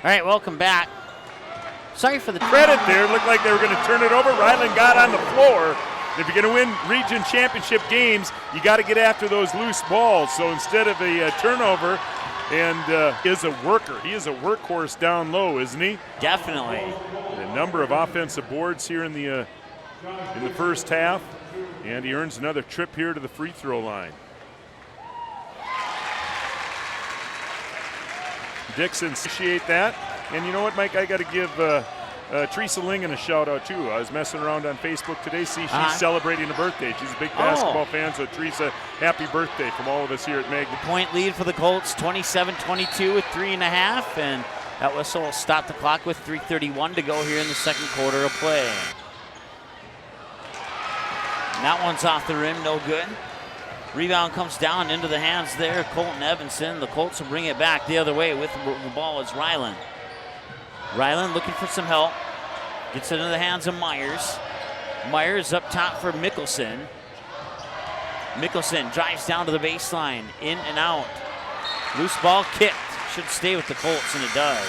All right, welcome back. Sorry for the credit there. Looked like they were going to turn it over. Richland got on the floor. If you're going to win region championship games, you got to get after those loose balls. So instead of a turnover, and is a worker. He is a workhorse down low, isn't he? Definitely. A number of offensive boards here in the first half, and he earns another trip here to the free throw line. Dixon, appreciate that. And you know what, Mike? I got to give Teresa Lingen a shout out too. I was messing around on Facebook today. See, she's celebrating a birthday. She's a big basketball fan, so Teresa, happy birthday from all of us here at Meg. The point lead for the Colts, 27-22 with 3.5, and that whistle will stop the clock with 3:31 to go here in the second quarter of play. And that one's off the rim, no good. Rebound comes down into the hands there, Colton Evanson. The Colts will bring it back the other way with the ball is Ryland. Ryland looking for some help. Gets it into the hands of Myers. Myers up top for Mickelson. Mickelson drives down to the baseline, in and out. Loose ball kicked. Should stay with the Colts, and it does.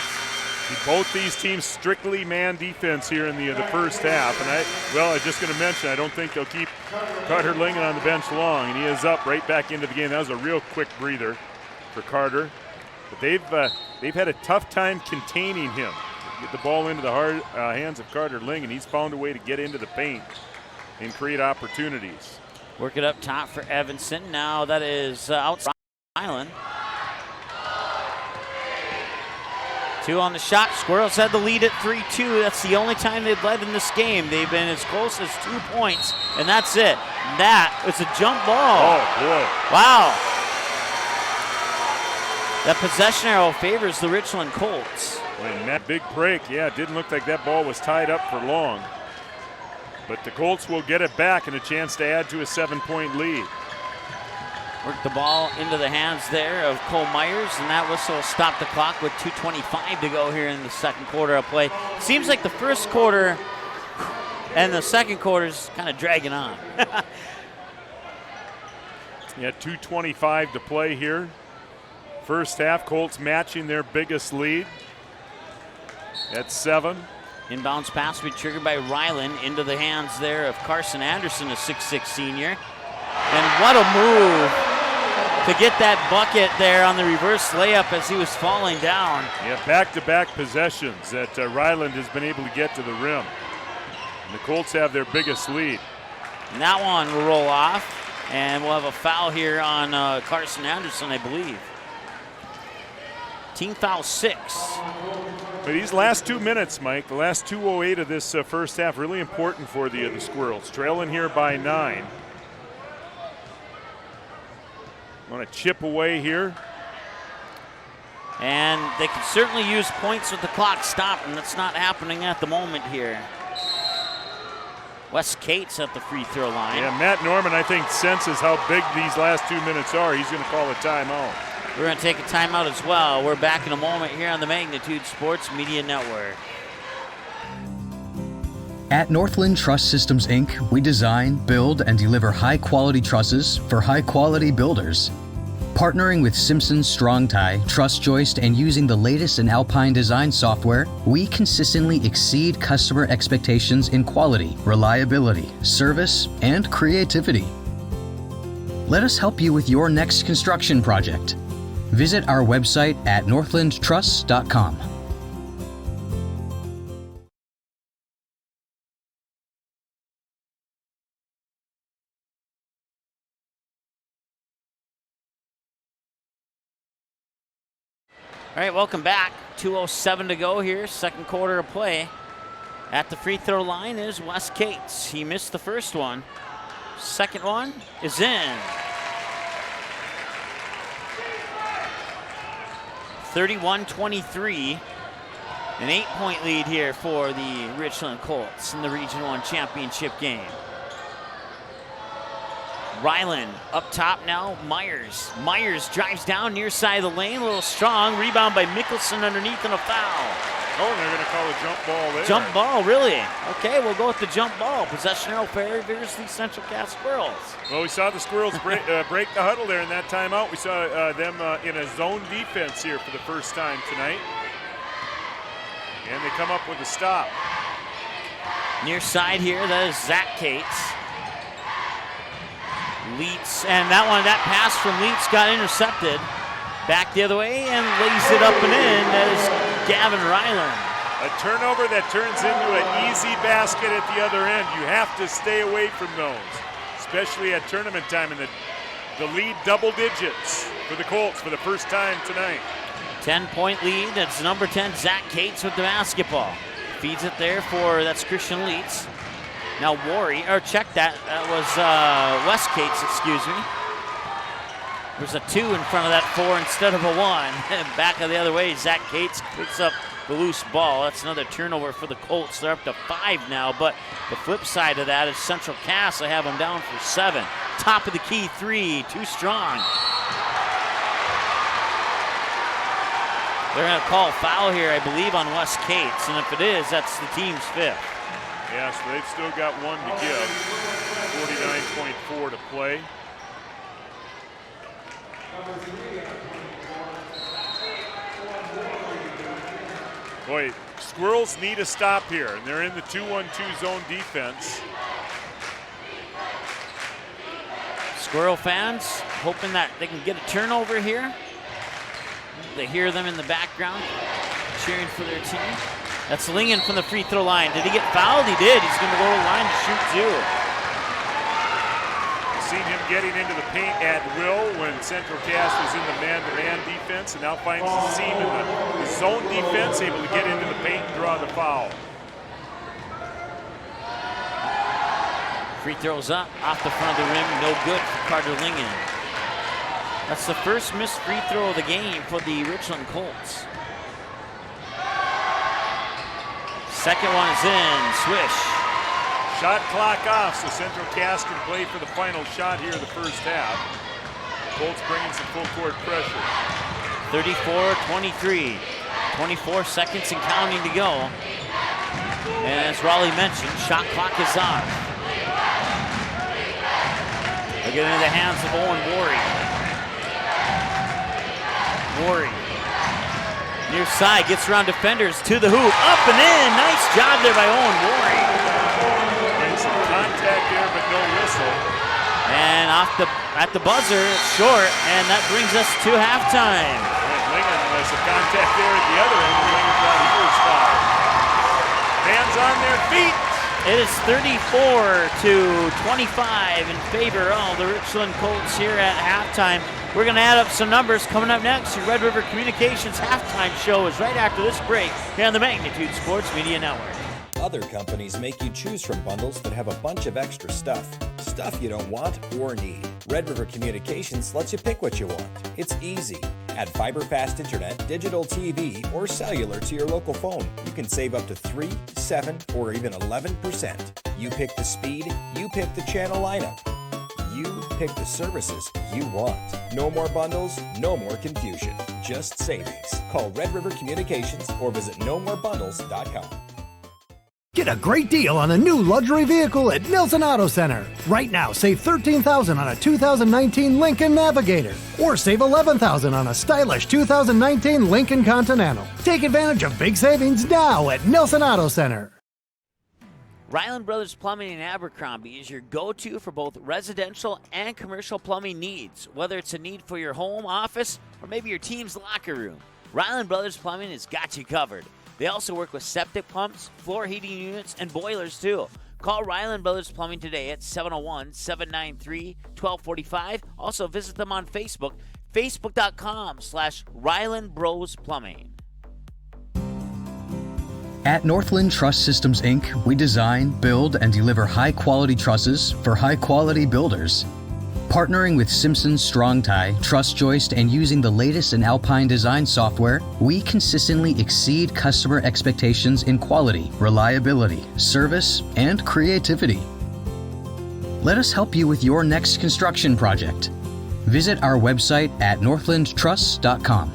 Both these teams strictly man defense here in the first half. And I was just going to mention, I don't think they'll keep Carter Lingen on the bench long, and he is up right back into the game. That was a real quick breather for Carter. But they've had a tough time containing him. Get the ball into the hands of Carter Lingen. He's found a way to get into the paint and create opportunities. Work it up top for Evanson. Now that is outside Island. 2 on the shot. Squirrels had the lead at 3-2. That's the only time they've led in this game. They've been as close as 2 points, and that's it. That was a jump ball. Oh, boy. Wow. That possession arrow favors the Richland Colts. And that big break, it didn't look like that ball was tied up for long. But the Colts will get it back and a chance to add to a 7-point lead. Work the ball into the hands there of Cole Myers, and that whistle will stop the clock with 2:25 to go here in the second quarter of play. Seems like the first quarter and the second quarter is kind of dragging on. 2:25 to play here. First half, Colts matching their biggest lead at 7. Inbounds pass will be triggered by Ryland into the hands there of Carson Anderson, a 6'6 senior. And what a move to get that bucket there on the reverse layup as he was falling down. Back-to-back possessions that Ryland has been able to get to the rim. And the Colts have their biggest lead. And that one will roll off, and we'll have a foul here on Carson Anderson, I believe. Team foul 6. But these last 2 minutes, Mike, the last 2:08 of this first half, really important for the Squirrels. Trailing here by 9. Want to chip away here. And they can certainly use points with the clock stopped, and that's not happening at the moment here. Wes Cates at the free throw line. Matt Norman, I think, senses how big these last 2 minutes are. He's going to call a timeout. We're going to take a timeout as well. We're back in a moment here on the Magnitude Sports Media Network. At Northland Truss Systems, Inc., we design, build, and deliver high-quality trusses for high-quality builders. Partnering with Simpson Strong-Tie, Truss Joist, and using the latest in Alpine design software, we consistently exceed customer expectations in quality, reliability, service, and creativity. Let us help you with your next construction project. Visit our website at northlandtruss.com. All right, welcome back. 2:07 to go here, second quarter of play. At the free throw line is Wes Cates. He missed the first one. Second one is in. 31-23. An 8-point lead here for the Richland Colts in the Region 1 championship game. Ryland up top now, Myers. Myers drives down near side of the lane, a little strong. Rebound by Mickelson underneath and a foul. Oh, they're going to call a jump ball there. Jump ball, really? Okay, we'll go with the jump ball. Possession arrow favors the Central Cass Squirrels. Well, we saw the Squirrels break the huddle there in that timeout. We saw them in a zone defense here for the first time tonight. And they come up with a stop. Near side here, that is Zach Cates. Leets, and that pass from Leets got intercepted. Back the other way and lays it up and in. That is Gavin Ryland. A turnover that turns into an easy basket at the other end. You have to stay away from those, especially at tournament time. And the lead double digits for the Colts for the first time tonight. 10-point lead. That's number 10, Zach Cates with the basketball. Feeds it there that's Christian Leets. Now check that. That was Wes Cates, excuse me. There's a 2 in front of that 4 instead of a 1. Back of the other way, Zach Cates picks up the loose ball. That's another turnover for the Colts. They're up to 5 now, but the flip side of that is Central Cass. I have them down for 7. Top of the key 3, too strong. They're going to call a foul here, I believe, on Wes Cates, and if it is, that's the team's 5th. Yeah, so they've still got 1 to give. 49.4 to play. Boy, Squirrels need a stop here, and they're in the 2-1-2 zone defense. Squirrel fans hoping that they can get a turnover here. They hear them in the background cheering for their team. That's Lingen from the free throw line. Did he get fouled? He did. He's going to go to the line to shoot 2. Seen him getting into the paint at will when Central Cass was in the man-to-man defense, and now finds the seam in the zone defense, able to get into the paint and draw the foul. Free throws up off the front of the rim, no good for Carter Lingen. That's the first missed free throw of the game for the Richland Colts. Second one is in, swish. Shot clock off, so Central Cass can play for the final shot here in the first half. Colts bringing some full court pressure. 34-23. 24 seconds and counting to go. And as Raleigh mentioned, shot clock is on. They'll get into the hands of Owen Worry. Worry. Near side, gets around defenders to the hoop. Up and in. Nice job there by Owen Worry. Contact there, but no whistle. And at the buzzer, it's short, and that brings us to halftime. Lingen has some contact there at the other end. Lingen got his first foul. Fans on their feet. It is 34-25 in favor of the Richland Colts here at halftime. We're going to add up some numbers coming up next. Your Red River Communications halftime show is right after this break here on the Magnitude Sports Media Network. Other companies make you choose from bundles that have a bunch of extra stuff you don't want or need. Red River Communications lets you pick what you want. It's easy. Add fiber fast internet, digital TV, or cellular to your local phone. You can save up to 3, 7, or even 11%. You pick the speed, you pick the channel lineup. You pick the services you want. No more bundles, no more confusion. Just savings. Call Red River Communications or visit nomoorebundles.com. Get a great deal on a new luxury vehicle at Nilsson Auto Center. Right now, save $13,000 on a 2019 Lincoln Navigator, or save $11,000 on a stylish 2019 Lincoln Continental. Take advantage of big savings now at Nilsson Auto Center. Ryland Brothers Plumbing in Abercrombie is your go-to for both residential and commercial plumbing needs, whether it's a need for your home, office, or maybe your team's locker room. Ryland Brothers Plumbing has got you covered. They also work with septic pumps, floor heating units, and boilers too. Call Ryland Brothers Plumbing today at 701-793-1245. Also visit them on Facebook, facebook.com/Ryland Bros Plumbing. At Northland Truss Systems, Inc., we design, build, and deliver high-quality trusses for high-quality builders. Partnering with Simpson's Strong Tie, Truss Joist, and using the latest in Alpine design software, we consistently exceed customer expectations in quality, reliability, service, and creativity. Let us help you with your next construction project. Visit our website at northlandtruss.com.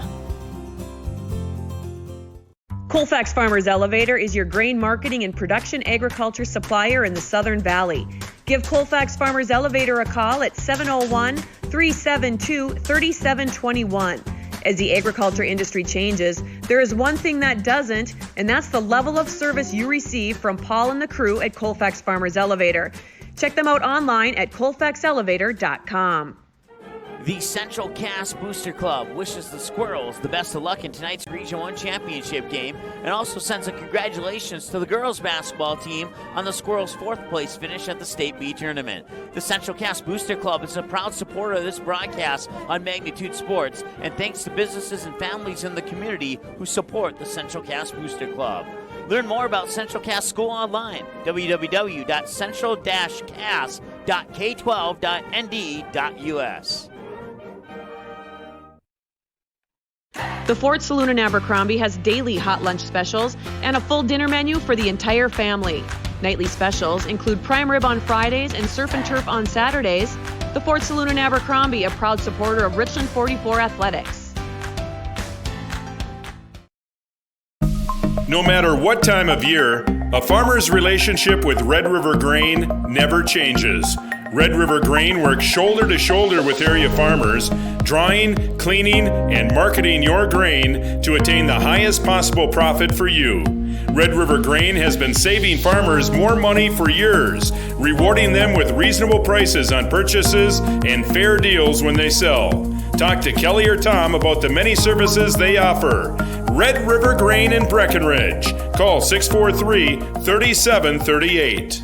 Colfax Farmers Elevator is your grain marketing and production agriculture supplier in the Southern Valley. Give Colfax Farmers Elevator a call at 701-372-3721. As the agriculture industry changes, There is one thing that doesn't, and that's the level of service you receive from Paul and the crew at Colfax Farmers Elevator. Check them out online at colfaxelevator.com. The Central Cass Booster Club wishes the Squirrels the best of luck in tonight's Region 1 championship game and also sends a congratulations to the girls basketball team on the Squirrels' 4th place finish at the State B tournament. The Central Cass Booster Club is a proud supporter of this broadcast on Magnitude Sports, and thanks to businesses and families in the community who support the Central Cass Booster Club. Learn more about Central Cass School online, www.central-cass.k12.nd.us. The Fort Saloon in Abercrombie has daily hot lunch specials and a full dinner menu for the entire family. Nightly specials include prime rib on Fridays and surf and turf on Saturdays. The Fort Saloon in Abercrombie, a proud supporter of Richland 44 Athletics. No matter what time of year, a farmer's relationship with Red River Grain never changes. Red River Grain works shoulder to shoulder with area farmers, drying, cleaning, and marketing your grain to attain the highest possible profit for you. Red River Grain has been saving farmers more money for years, rewarding them with reasonable prices on purchases and fair deals when they sell. Talk to Kelly or Tom about the many services they offer. Red River Grain in Breckenridge. Call 643-3738.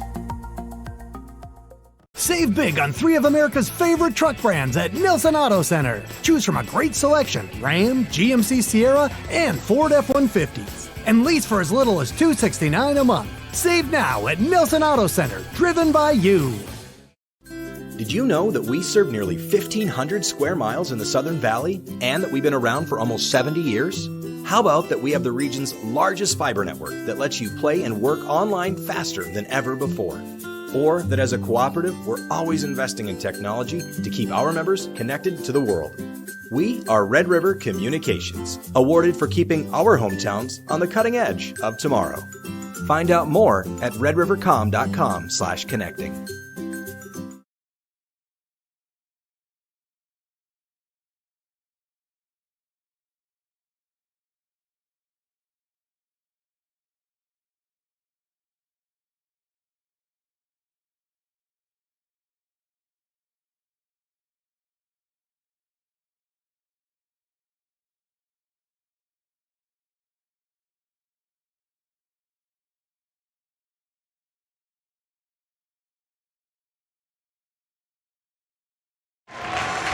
Save big on 3 of America's favorite truck brands at Nelson Auto Center. Choose from a great selection: Ram, GMC Sierra, and Ford F-150s. And lease for as little as $269 a month. Save now at Nelson Auto Center, driven by you. Did you know that we serve nearly 1,500 square miles in the Southern Valley and that we've been around for almost 70 years? How about that we have the region's largest fiber network that lets you play and work online faster than ever before? Or that as a cooperative, we're always investing in technology to keep our members connected to the world. We are Red River Communications, awarded for keeping our hometowns on the cutting edge of tomorrow. Find out more at redrivercom.com/connecting.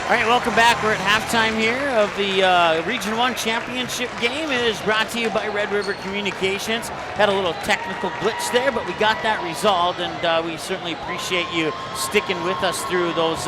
All right, welcome back. We're at halftime here of the Region 1 championship game. It is brought to you by Red River Communications. Had a little technical glitch there, but we got that resolved, and we certainly appreciate you sticking with us through those.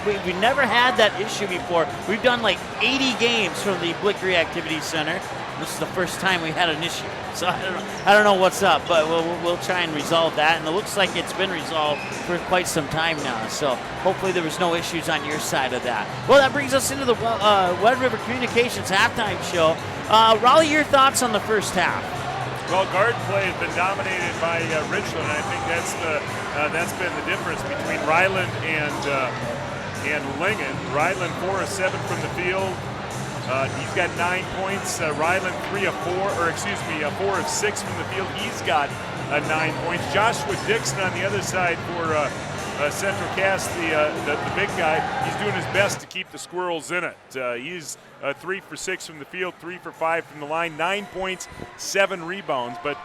We never had that issue before. We've done like 80 games from the Blickery Activity Center. This is the first time we had an issue. So I don't know what's up, but we'll try and resolve that. And it looks like it's been resolved for quite some time now. So hopefully there was no issues on your side of that. Well, that brings us into the Red River Communications halftime show. Raleigh, your thoughts on the first half? Well, guard play has been dominated by Richland. I think that's been the difference between Ryland and Lingen. Ryland 4 of 7 from the field. He's got 9 points. Ryland 4 of 6 from the field. He's got 9 points. Joshua Dixon on the other side for Central Cass, the big guy. He's doing his best to keep the Squirrels in it. He's 3 for 6 from the field, 3 for 5 from the line, 9 points, 7 rebounds. But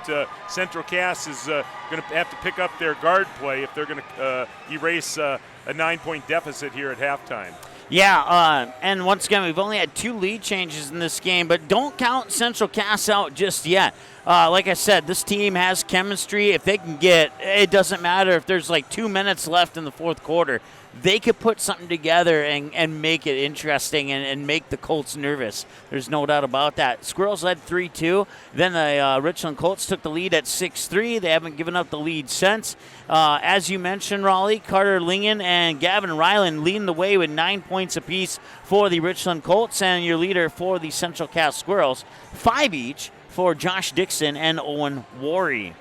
Central Cass is going to have to pick up their guard play if they're going to erase a 9-point deficit here at halftime. Yeah, and once again, we've only had 2 lead changes in this game, but don't count Central Cass out just yet. Like I said, this team has chemistry. If they can it doesn't matter if there's like 2 minutes left in the fourth quarter, they could put something together and make it interesting and make the Colts nervous. There's no doubt about that. Squirrels led 3-2. Then the Richland Colts took the lead at 6-3. They haven't given up the lead since. As you mentioned, Raleigh, Carter Lingen and Gavin Ryland leading the way with 9 points apiece for the Richland Colts, and your leader for the Central Cass Squirrels, 5 each for Josh Dixon and Owen Worry.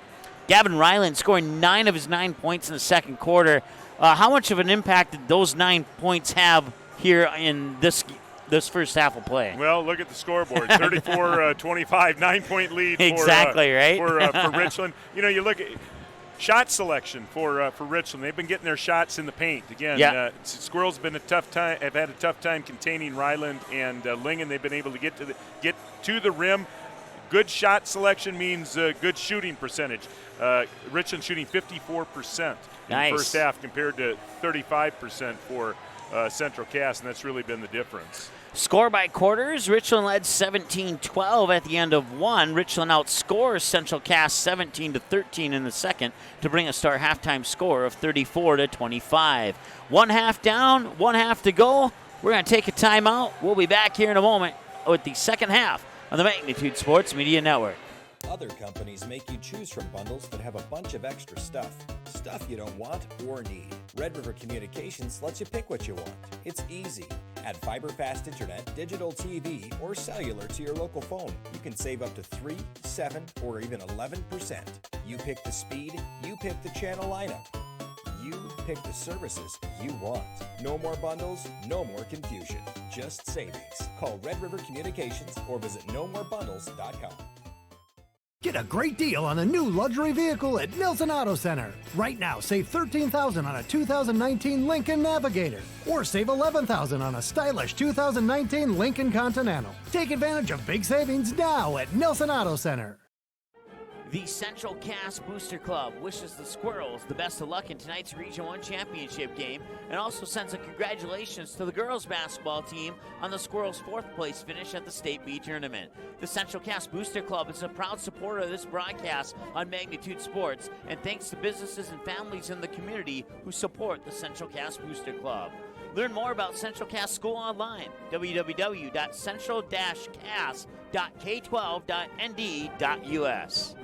Gavin Ryland scoring 9 of his 9 points in the second quarter. How much of an impact did those 9 points have here in this this first half will play. Well, look at the scoreboard, 34-25, 9-point lead for, exactly, right? for Richland. You know, you look at shot selection for Richland. They've been getting their shots in the paint. Again, Squirrels have have had a tough time containing Ryland and Lingen. They've been able to get to the rim. Good shot selection means good shooting percentage. Richland shooting 54% in the first half compared to 35% for Central Cass, and that's really been the difference. Score by quarters. Richland led 17-12 at the end of one. Richland outscores Central Cass 17-13 in the second to bring us to our halftime score of 34-25. 1 half down, 1 half to go. We're going to take a timeout. We'll be back here in a moment with the second half on the Magnitude Sports Media Network. Other companies make you choose from bundles that have a bunch of extra stuff. Stuff you don't want or need. Red River Communications lets you pick what you want. It's easy. Add fiber-fast internet, digital TV, or cellular to your local phone. You can save up to 3, 7, or even 11%. You pick the speed, you pick the channel lineup. You pick the services you want. No more bundles, no more confusion. Just savings. Call Red River Communications or visit nomoorebundles.com. Get a great deal on a new luxury vehicle at Nelson Auto Center. Right now, save $13,000 on a 2019 Lincoln Navigator, or save $11,000 on a stylish 2019 Lincoln Continental. Take advantage of big savings now at Nelson Auto Center. The Central Cass Booster Club wishes the Squirrels the best of luck in tonight's Region 1 championship game and also sends a congratulations to the girls basketball team on the Squirrels' 4th place finish at the State B tournament. The Central Cass Booster Club is a proud supporter of this broadcast on Magnitude Sports, and thanks to businesses and families in the community who support the Central Cass Booster Club. Learn more about Central Cass School online, www.central-cass.k12.nd.us.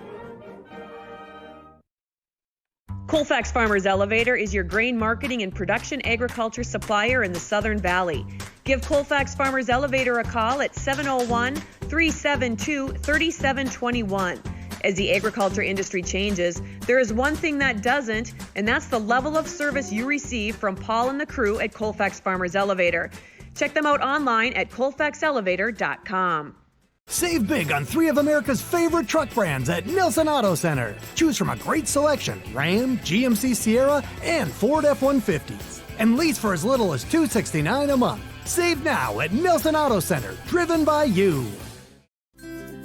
Colfax Farmers Elevator is your grain marketing and production agriculture supplier in the Southern Valley. Give Colfax Farmers Elevator a call at 701-372-3721. As the agriculture industry changes, there is one thing that doesn't, and that's the level of service you receive from Paul and the crew at Colfax Farmers Elevator. Check them out online at colfaxelevator.com. Save big on 3 of America's favorite truck brands at Nelson Auto Center. Choose from a great selection: Ram, GMC Sierra, and Ford F-150s. And lease for as little as $269 a month. Save now at Nelson Auto Center, driven by you.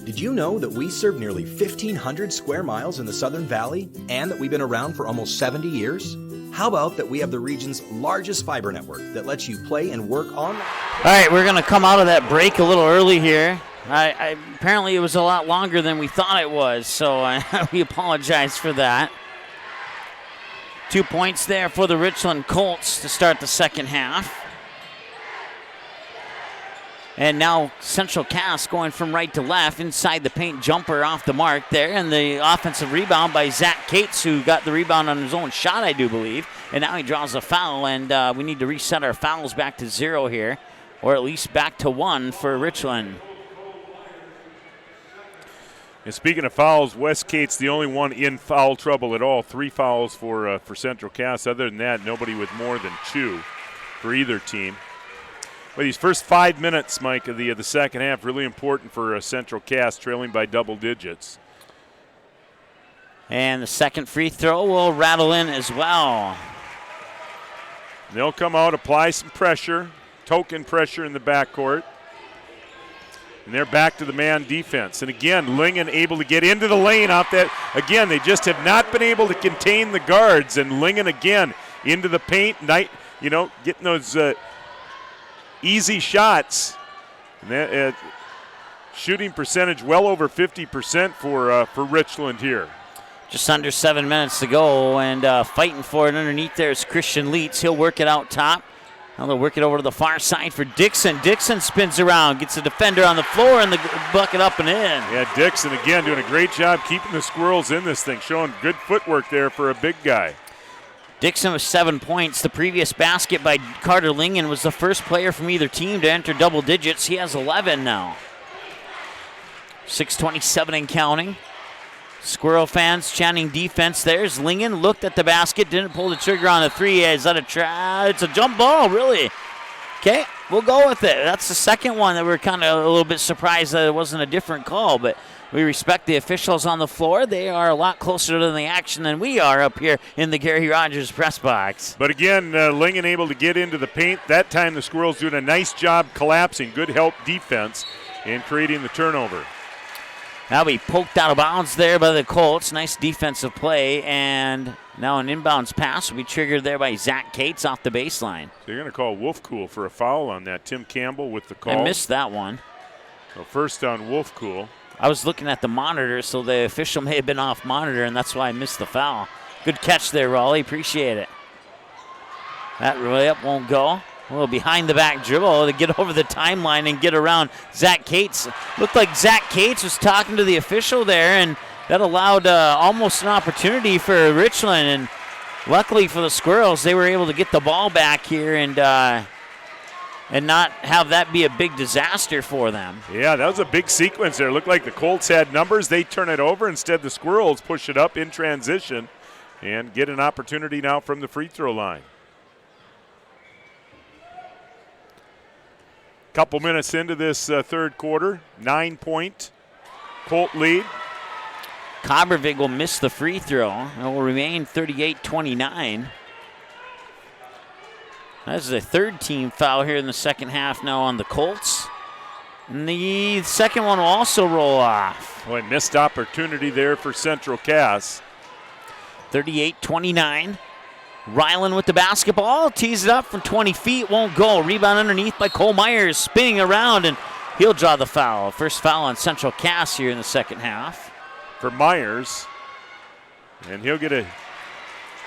Did you know that we serve nearly 1,500 square miles in the Southern Valley and that we've been around for almost 70 years? How about that we have the region's largest fiber network that lets you play and work online? All right, we're going to come out of that break a little early here. Apparently it was a lot longer than we thought it was, so we apologize for that. 2 points there for the Richland Colts to start the second half. And now Central Cass going from right to left, inside the paint, jumper off the mark there, and the offensive rebound by Zach Cates, who got the rebound on his own shot, I do believe. And now he draws a foul, and we need to reset our fouls back to 0 here, or at least back to 1 for Richland. And speaking of fouls, Wes Cates the only one in foul trouble at all. 3 fouls for Central Cass. Other than that, nobody with more than 2 for either team. But these first 5 minutes, Mike, of the second half, really important for Central Cass, trailing by double digits. And the second free throw will rattle in as well. They'll come out, apply some pressure, token pressure in the backcourt. And they're back to the man defense. And again, Lingen able to get into the lane off that. Again, they just have not been able to contain the guards. And Lingen again into the paint, getting those easy shots. And that, shooting percentage well over 50% for Richland here. Just under 7 minutes to go, and fighting for it underneath there is Christian Leitz. He'll work it out top. Now they'll work it over to the far side for Dixon. Dixon spins around, gets a defender on the floor, and the bucket up and in. Yeah, Dixon again doing a great job keeping the Squirrels in this thing, showing good footwork there for a big guy. Dixon with 7 points. The previous basket by Carter Lingen was the first player from either team to enter double digits. He has 11 now. 6:27 and counting. Squirrel fans chanting defense. There's Lingen, looked at the basket, didn't pull the trigger on the 3. Is that a try? It's a jump ball, really. Okay, We'll go with it. That's the second one that we're kind of a little bit surprised that it wasn't a different call, but we respect the officials on the floor. They are a lot closer to the action than we are up here in the Gary Rogers press box. But again, Lingen able to get into the paint. That time the Squirrels doing a nice job collapsing. Good help defense and creating the turnover. Now we poked out of bounds there by the Colts. Nice defensive play, and now an inbounds pass will be triggered there by Zach Cates off the baseline. So you're going to call Wolfcool for a foul on that. Tim Campbell with the call. I missed that one. So first on Wolfcool. I was looking at the monitor, so the official may have been off monitor, and that's why I missed the foul. Good catch there, Raleigh. Appreciate it. That layup won't go. A little behind the back dribble to get over the timeline and get around Zach Cates. Looked like Zach Cates was talking to the official there, and that allowed almost an opportunity for Richland. And luckily for the Squirrels, they were able to get the ball back here and not have that be a big disaster for them. Yeah, that was a big sequence there. It looked like the Colts had numbers. They turn it over. Instead, the Squirrels push it up in transition and get an opportunity now from the free throw line. Couple minutes into this third quarter, 9-point Colt lead. Cobbervig will miss the free throw. It will remain 38-29. That's a third team foul here in the second half now on the Colts. And the second one will also roll off. Boy, missed opportunity there for Central Cass. 38-29. Ryland with the basketball, tees it up from 20 feet, won't go. Rebound underneath by Cole Myers, spinning around, and he'll draw the foul. First foul on Central Cass here in the second half. For Myers, and he'll get a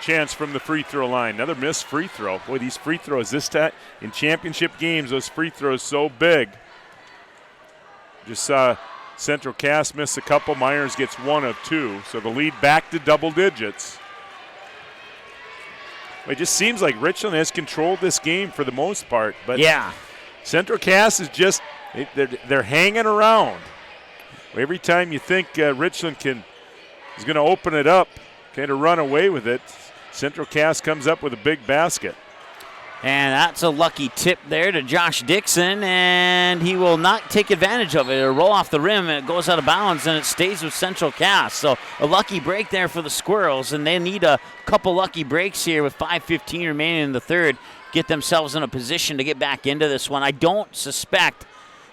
chance from the free throw line. Another missed free throw. Boy, these free throws this time in championship games, those free throws so big. Just saw Central Cass miss a couple. Myers gets one of two, so the lead back to double digits. It just seems like Richland has controlled this game for the most part, but yeah, Central Cass is just they're hanging around. Every time you think Richland is going to open it up, kind of run away with it, Central Cass comes up with a big basket. And that's a lucky tip there to Josh Dixon, and he will not take advantage of it. It'll roll off the rim, and it goes out of bounds, and it stays with Central Cass. So a lucky break there for the Squirrels, and they need a couple lucky breaks here with 5:15 remaining in the third, get themselves in a position to get back into this one. I don't suspect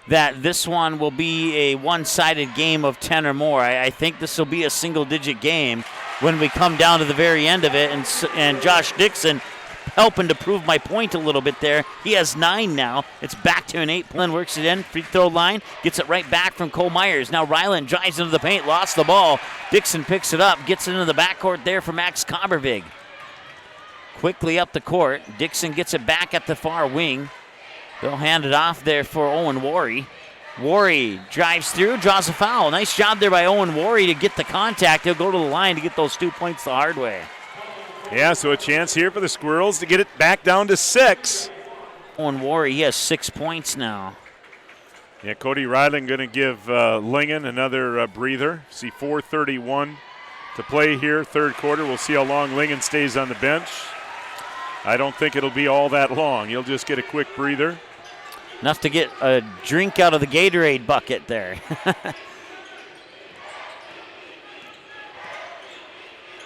that this one will be a one-sided game of 10 or more. I think this will be a single-digit game when we come down to the very end of it, and Josh Dixon helping to prove my point a little bit there. He has 9 now. It's back to an 8. Works it in, free throw line, gets it right back from Cole Myers. Now Ryland drives into the paint, lost the ball. Dixon picks it up, gets it into the backcourt there for Max Cobbervig. Quickly up the court. Dixon gets it back at the far wing. They'll hand it off there for Owen Worry. Worry drives through, draws a foul. Nice job there by Owen Worry to get the contact. He'll go to the line to get those 2 points the hard way. Yeah, so a chance here for the Squirrels to get it back down to 6. Owen Worry, he has 6 points now. Yeah, Cody Ryland going to give Lingen another breather. See 4:31 to play here, third quarter. We'll see how long Lingen stays on the bench. I don't think it'll be all that long. He'll just get a quick breather. Enough to get a drink out of the Gatorade bucket there.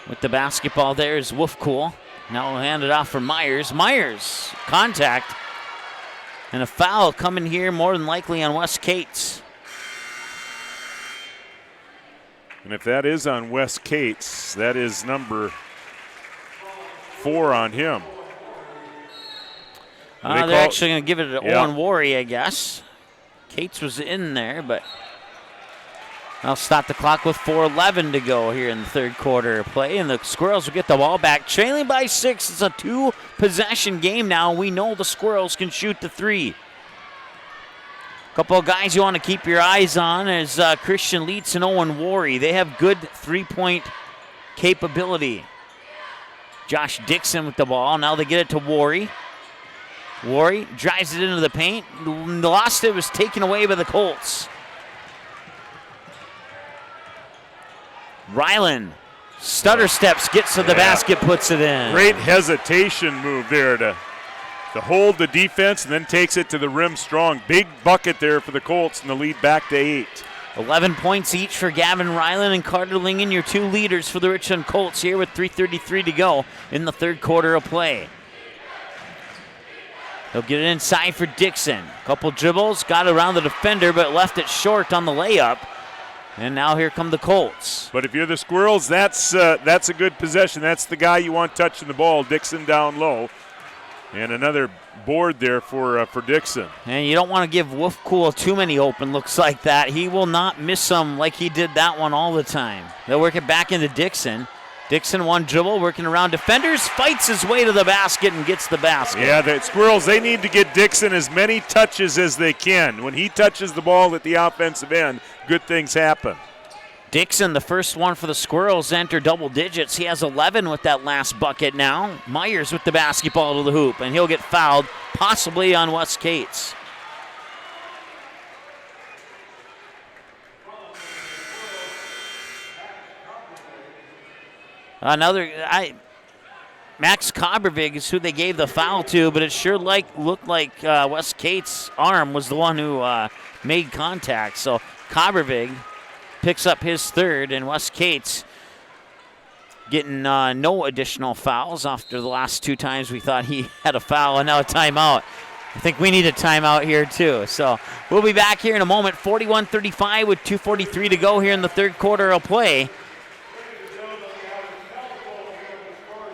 With the basketball there is Wolfcool. Now we'll hand it off for Myers. Myers, contact. And a foul coming here more than likely on Wes Cates. And if that is on Wes Cates, that is number 4 on him. They're actually going to give it to Owen Worry, I guess. Cates was in there, but I'll stop the clock with 4:11 to go here in the third quarter of play, and the Squirrels will get the ball back. Trailing by 6. It's a 2-possession game now. We know the Squirrels can shoot the 3. Couple of guys you want to keep your eyes on is Christian Leitz and Owen Worry. They have good three-point capability. Josh Dixon with the ball. Now they get it to Worry. Worry drives it into the paint. Lost it, was taken away by the Colts. Ryland stutter steps, gets to the basket, puts it in. Great hesitation move there to to hold the defense and then takes it to the rim strong. Big bucket there for the Colts, and the lead back to 8. 11 points each for Gavin Ryland and Carter Lingen, your two leaders for the Richland Colts here with 3:33 to go in the third quarter of play. He'll get it inside for Dixon. Couple dribbles, got around the defender, but left it short on the layup. And now here come the Colts. But if you're the Squirrels, that's a good possession. That's the guy you want touching the ball. Dixon down low. And another board there for Dixon. And you don't want to give Wolfcool too many open looks like that. He will not miss them like he did that one all the time. They'll work it back into Dixon. Dixon one dribble, working around defenders, fights his way to the basket and gets the basket. Yeah, the Squirrels, they need to get Dixon as many touches as they can. When he touches the ball at the offensive end, good things happen. Dixon, the first one for the Squirrels, enter double digits. He has 11 with that last bucket now. Myers with the basketball to the hoop, and he'll get fouled, possibly on Wes Cates. Max Kobervig is who they gave the foul to, but it sure looked like Wes Cates' arm was the one who made contact. So Kobervig picks up his third, and Wes Cates getting no additional fouls after the last two times we thought he had a foul and now a timeout. I think we need a timeout here too. So we'll be back here in a moment. 41-35 with 2:43 to go here in the third quarter of play.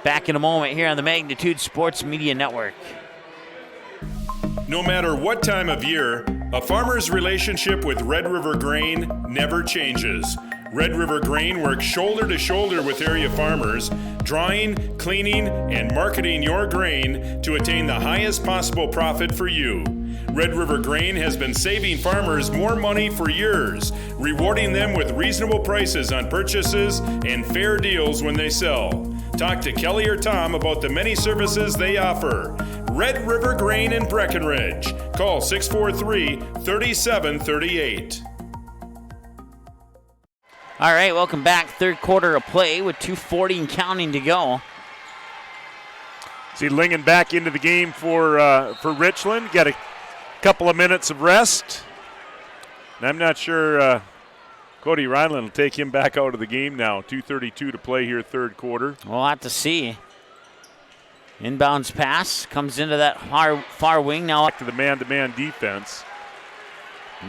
Back in a moment here on the Magnitude Sports Media Network. No matter what time of year, a farmer's relationship with Red River Grain never changes. Red River Grain works shoulder to shoulder with area farmers, drying, cleaning, and marketing your grain to attain the highest possible profit for you. Red River Grain has been saving farmers more money for years, rewarding them with reasonable prices on purchases and fair deals when they sell. Talk to Kelly or Tom about the many services they offer. Red River Grain in Breckenridge. Call 643-3738. All right, welcome back. Third quarter of play with 2:40 and counting to go. See Lingen back into the game for Richland. Got a couple of minutes of rest. And I'm not sure Cody Ryland will take him back out of the game now. 2:32 to play here, third quarter. We'll have to see. Inbounds pass comes into that far wing now. Back to the man-to-man defense.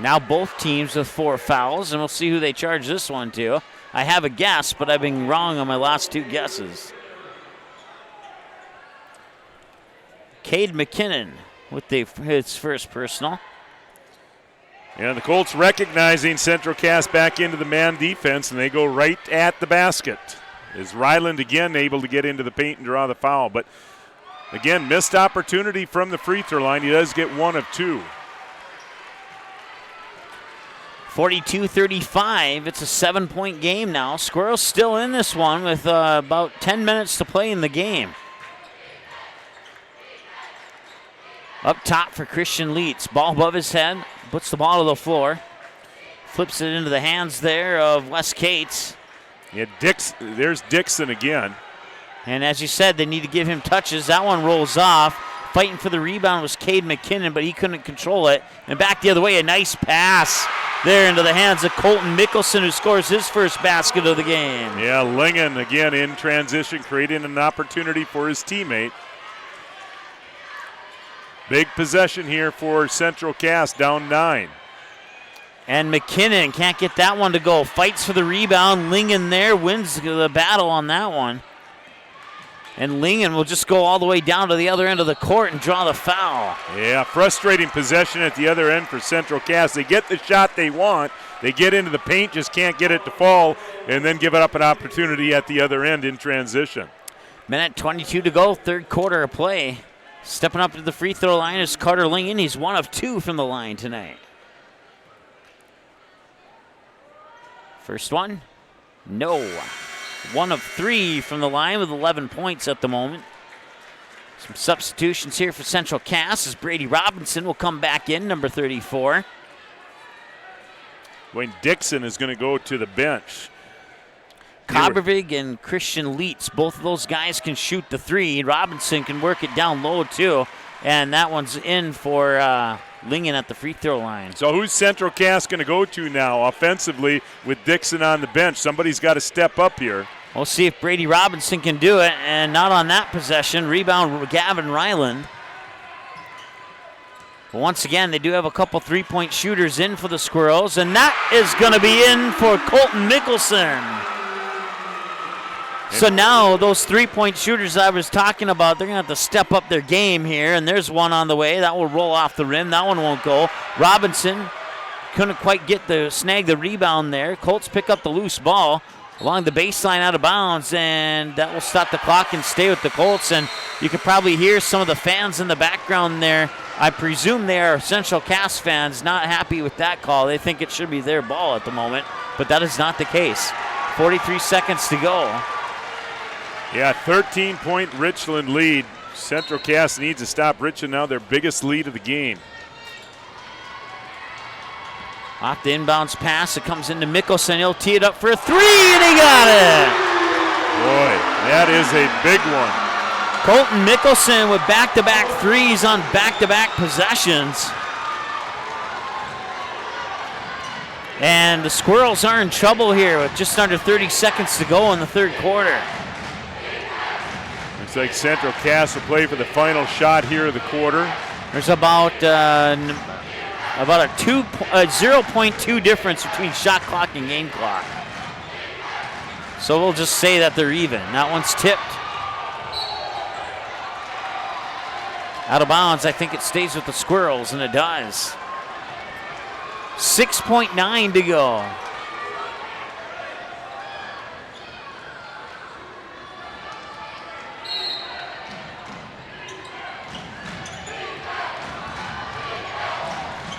Now both teams with 4 fouls, and we'll see who they charge this one to. I have a guess, but I've been wrong on my last 2 guesses. Cade McKinnon with his first personal. And the Colts recognizing Central Cass back into the man defense, and they go right at the basket. Is Ryland again able to get into the paint and draw the foul? But again, missed opportunity from the free throw line. He does get 1 of 2. 42-35. It's a 7-point game now. Squirrels still in this one with about 10 minutes to play in the game. Up top for Christian Leitz. Ball above his head. Puts the ball to the floor. Flips it into the hands there of Wes Cates. Yeah, there's Dixon again. And as you said, they need to give him touches. That one rolls off. Fighting for the rebound was Cade McKinnon, but he couldn't control it. And back the other way, a nice pass there into the hands of Colton Mickelson, who scores his first basket of the game. Yeah, Lingen again in transition, creating an opportunity for his teammate. Big possession here for Central Cass, down 9. And McKinnon can't get that one to go. Fights for the rebound. Lingen there wins the battle on that one. And Lingen will just go all the way down to the other end of the court and draw the foul. Yeah, frustrating possession at the other end for Central Cass. They get the shot they want. They get into the paint, just can't get it to fall, and then give it up an opportunity at the other end in transition. Minute 22 to go, third quarter of play. Stepping up to the free throw line is Carter Lingen. He's 1 of 2 from the line tonight. First one, no. 1 of 3 from the line with 11 points at the moment. Some substitutions here for Central Cass as Brady Robinson will come back in, number 34. Wayne Dixon is going to go to the bench. Kobervig and Christian Leitz, both of those guys can shoot the 3. Robinson can work it down low too. And that one's in for Lingen at the free throw line. So who's Central Cass going to go to now offensively with Dixon on the bench? Somebody's got to step up here. We'll see if Brady Robinson can do it, and not on that possession. Rebound, Gavin Ryland. But once again, they do have a couple three-point shooters in for the Squirrels, and that is going to be in for Colton Mickelson. So now those three-point shooters I was talking about, they're going to have to step up their game here, and there's one on the way. That will roll off the rim. That one won't go. Robinson couldn't quite snag the rebound there. Colts pick up the loose ball along the baseline out of bounds, and that will stop the clock and stay with the Colts. And you could probably hear some of the fans in the background there. I presume they are Central Cass fans, not happy with that call. They think it should be their ball at the moment, but that is not the case. 43 seconds to go. Yeah, 13-point Richland lead. Central Cass needs to stop Richland now, their biggest lead of the game. Off the inbounds pass, it comes into Mickelson. He'll tee it up for a three, and he got it! Boy, that is a big one. Colton Mickelson with back-to-back threes on back-to-back possessions. And the Squirrels are in trouble here with just under 30 seconds to go in the third quarter. Looks like Central Cass will play for the final shot here of the quarter. There's about a 0.2 difference between shot clock and game clock. So we'll just say that they're even. That one's tipped. Out of bounds, I think it stays with the Squirrels, and it does. 6.9 to go.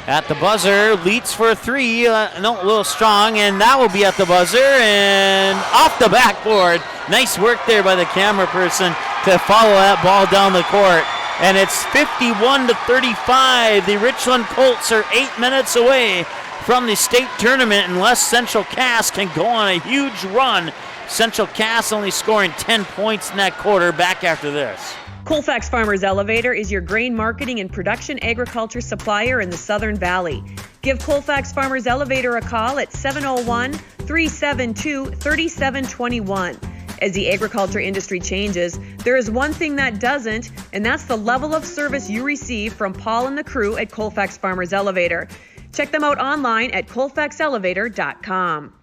At the buzzer, Leets for a three, a little strong, and that will be at the buzzer, and off the backboard. Nice work there by the camera person to follow that ball down the court. And it's 51-35. The Richland Colts are 8 minutes away from the state tournament unless Central Cass can go on a huge run. Central Cass only scoring 10 points in that quarter. Back after this. Colfax Farmers Elevator is your grain marketing and production agriculture supplier in the Southern Valley. Give Colfax Farmers Elevator a call at 701-372-3721. As the agriculture industry changes, there is one thing that doesn't, and that's the level of service you receive from Paul and the crew at Colfax Farmers Elevator. Check them out online at colfaxelevator.com.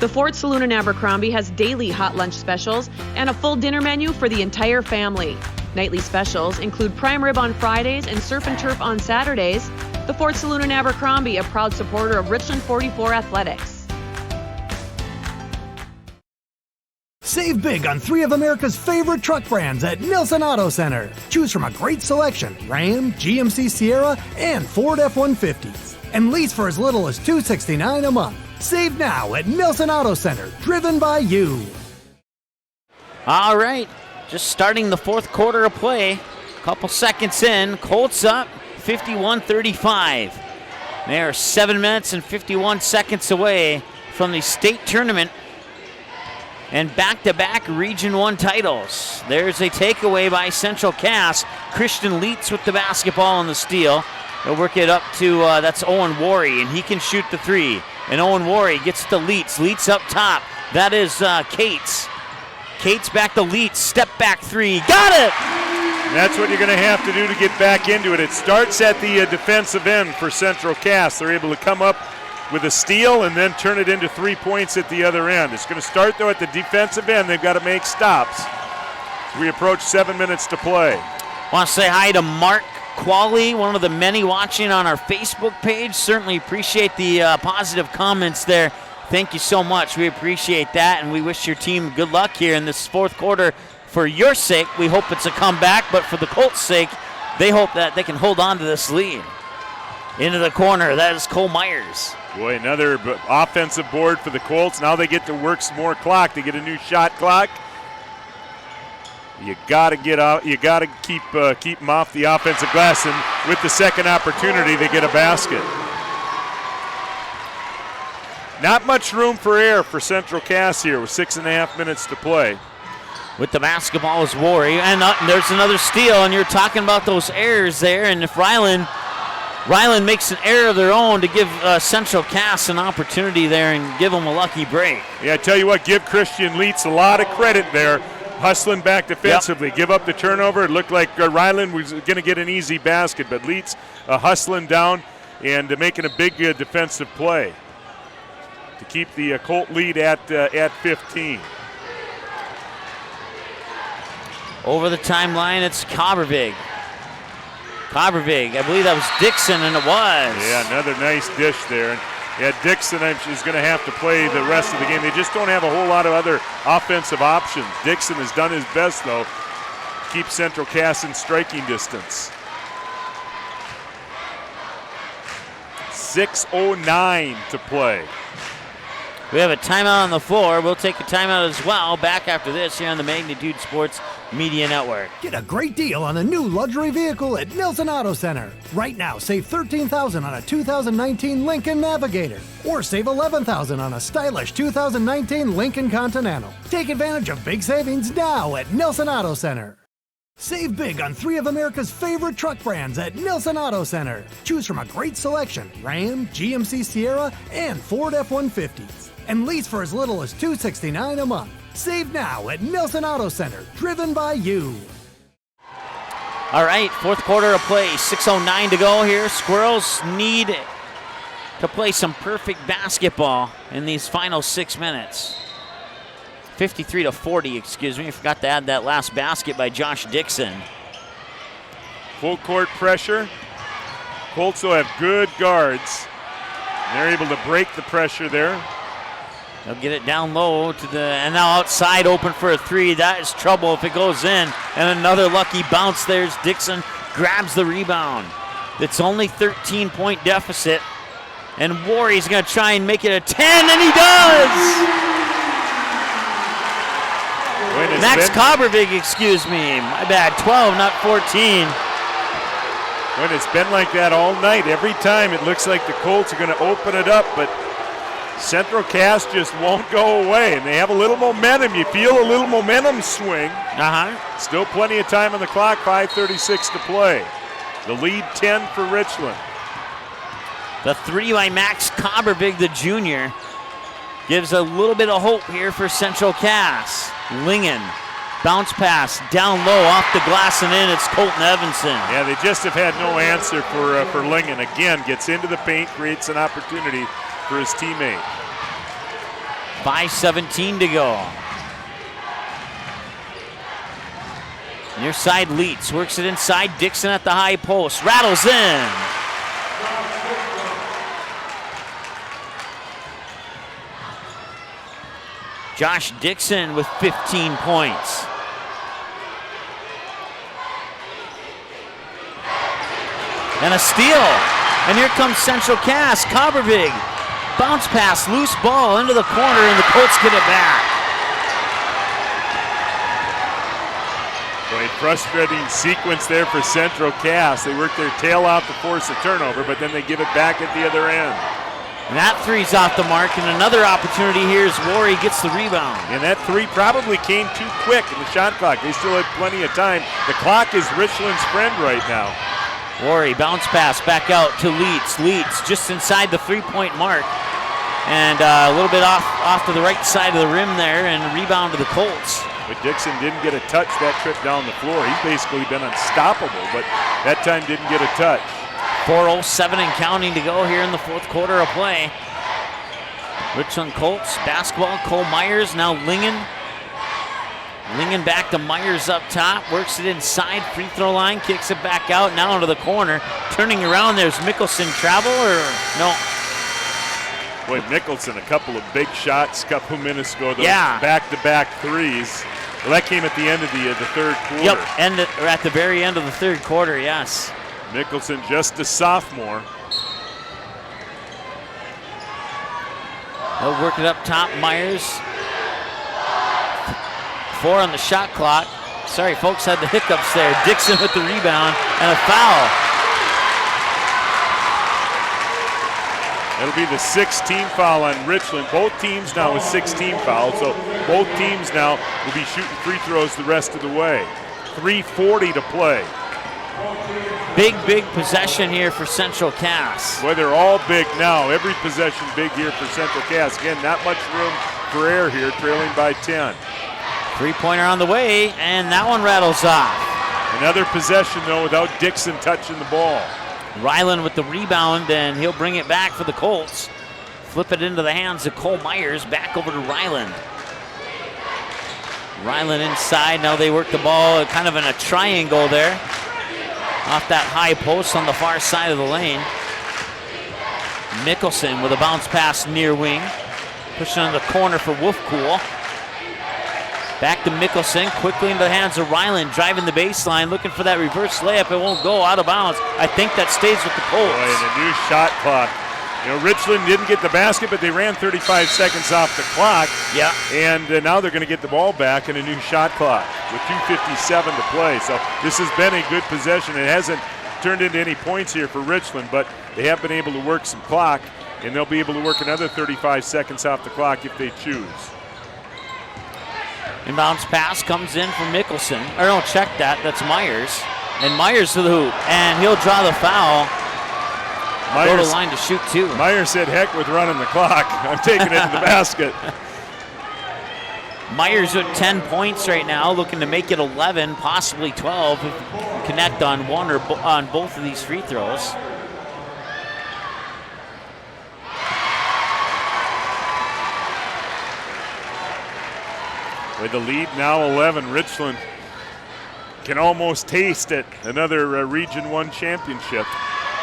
The Fort Saloon in Abercrombie has daily hot lunch specials and a full dinner menu for the entire family. Nightly specials include prime rib on Fridays and surf and turf on Saturdays. The Fort Saloon in Abercrombie, a proud supporter of Richland 44 Athletics. Save big on 3 of America's favorite truck brands at Nilson Auto Center. Choose from a great selection: Ram, GMC Sierra, and Ford F-150s. And lease for as little as $269 a month. Save now at Nilson Auto Center, driven by you. All right, just starting the fourth quarter of play. Couple seconds in, Colts up 51-35. They are 7 minutes and 51 seconds away from the state tournament and back-to-back Region 1 titles. There's a takeaway by Central Cass. Christian Leets with the basketball and the steal. They'll work it up to, that's Owen Worry, and he can shoot the three. And Owen Worry gets to Leets. Leets up top. That is Cates. Cates back to Leets. Step back three. Got it! And that's what you're going to have to do to get back into it. It starts at the defensive end for Central Cass. They're able to come up with a steal and then turn it into 3 points at the other end. It's going to start, though, at the defensive end. They've got to make stops. We approach 7 minutes to play. Want to say hi to Mark Qualley, one of the many watching on our Facebook page. Certainly appreciate the positive comments there. Thank you so much. We appreciate that, and we wish your team good luck here in this fourth quarter. For your sake, we hope it's a comeback, but for the Colts' sake, they hope that they can hold on to this lead. Into the corner, that is Cole Myers. Boy, another offensive board for the Colts. Now they get to work some more clock. They get a new shot clock. You got to get out. You got to keep them off the offensive glass, and with the second opportunity, they get a basket. Not much room for error for Central Cass here with 6.5 minutes to play. With the basketball is Worry, and there's another steal, and you're talking about those errors there, and if Ryland makes an error of their own to give Central Cass an opportunity there and give them a lucky break. Yeah, I tell you what, give Christian Leitz a lot of credit there, hustling back defensively. Yep. Give up the turnover. It looked like Ryland was going to get an easy basket, but Leitz hustling down and making a big defensive play to keep the Colt lead at 15. Over the timeline, it's Cobbervig. I believe that was Dixon, and it was. Yeah, another nice dish there. Yeah, Dixon is going to have to play the rest of the game. They just don't have a whole lot of other offensive options. Dixon has done his best, though, to keep Central Cass in striking distance. 6:09 to play. We have a timeout on the floor. We'll take a timeout as well. Back after this here on the Magnitude Sports Media Network. Get a great deal on a new luxury vehicle at Nelson Auto Center. Right now, save $13,000 on a 2019 Lincoln Navigator, or save $11,000 on a stylish 2019 Lincoln Continental. Take advantage of big savings now at Nelson Auto Center. Save big on 3 of America's favorite truck brands at Nelson Auto Center. Choose from a great selection: Ram, GMC Sierra, and Ford F-150s. And lease for as little as $269 a month. Save now at Nelson Auto Center, driven by you. All right, fourth quarter of play, 6:09 to go here. Squirrels need to play some perfect basketball in these final 6 minutes. 53-40, excuse me. I forgot to add that last basket by Josh Dixon. Full court pressure. Colts will have good guards. They're able to break the pressure there. They'll get it down low to and now outside open for a 3. That is trouble if it goes in. And another lucky bounce. There's Dixon, grabs the rebound. It's only 13-point deficit. And Worry's going to try and make it a 10, and he does! Max Cobbervig, excuse me. My bad, 12, not 14. When it's been like that all night, every time it looks like the Colts are going to open it up, but Central Cass just won't go away, and they have a little momentum. You feel a little momentum swing. Still plenty of time on the clock, 5:36 to play. The lead 10 for Richland. The 3 by Max Cobbervig, the junior, gives a little bit of hope here for Central Cass. Lingen, bounce pass, down low, off the glass and in. It's Colton Evanson. Yeah, they just have had no answer for Lingen. Again, gets into the paint, creates an opportunity for his teammate. 5:17 to go. Near side, Leitz works it inside. Dixon at the high post, rattles in. Josh Dixon with 15 points. And a steal. And here comes Central Cass. Cobbervig. Bounce pass, loose ball into the corner, and the Colts get it back. Boy, frustrating sequence there for Central Cass. They work their tail off to force a turnover, but then they give it back at the other end. And that 3's off the mark, and another opportunity here as Worry gets the rebound. And that 3 probably came too quick in the shot clock. They still had plenty of time. The clock is Richland's friend right now. Worry, bounce pass back out to Leitz. Leitz just inside the 3-point mark. And a little bit off to the right side of the rim there, and a rebound to the Colts. But Dixon didn't get a touch that trip down the floor. He's basically been unstoppable, but that time didn't get a touch. 4:07 and counting to go here in the fourth quarter of play. Richland Colts basketball. Cole Myers, now Lingen. Lingen back to Myers up top, works it inside, free throw line, kicks it back out, now into the corner. Turning around, there's Mickelson. Travel or no? Boy, Mickelson, a couple of big shots a couple minutes ago. Those yeah. Back-to-back 3s. Well, that came at the end of the third quarter. Yep, at the very end of the third quarter, yes. Mickelson, just a sophomore. They'll work it up top, Myers. 4 on the shot clock. Sorry, folks, had the hiccups there. Dixon with the rebound and a foul. It'll be the 6th team foul on Richland. Both teams now with 6 team fouls, so both teams now will be shooting free throws the rest of the way. 3:40 to play. Big possession here for Central Cass. Well, they're all big now. Every possession big here for Central Cass. Again, not much room for error here, trailing by 10. Three-pointer on the way, and that one rattles off. Another possession, though, without Dixon touching the ball. Ryland with the rebound, and he'll bring it back for the Colts. Flip it into the hands of Cole Myers. Back over to Ryland. Ryland inside. Now they work the ball kind of in a triangle there. Off that high post on the far side of the lane. Mickelson with a bounce pass near wing. Pushing on the corner for Wolfcool. Back to Mickelson, quickly into the hands of Ryland, driving the baseline, looking for that reverse layup. It won't go, out of bounds. I think that stays with the Colts. Boy, and a new shot clock. You know, Richland didn't get the basket, but they ran 35 seconds off the clock. Yeah. And now they're going to get the ball back in a new shot clock with 2:57 to play. So this has been a good possession. It hasn't turned into any points here for Richland, but they have been able to work some clock, and they'll be able to work another 35 seconds off the clock if they choose. Inbounds pass comes in from Mickelson. Or don't check that, that's Myers. And Myers to the hoop, and he'll draw the foul. Go to the line to shoot two. Myers said, heck with running the clock. I'm taking it to the basket. Myers with 10 points right now, looking to make it 11, possibly 12, if he can connect on one or on both of these free throws. With the lead now 11, Richland can almost taste it. Another Region 1 championship.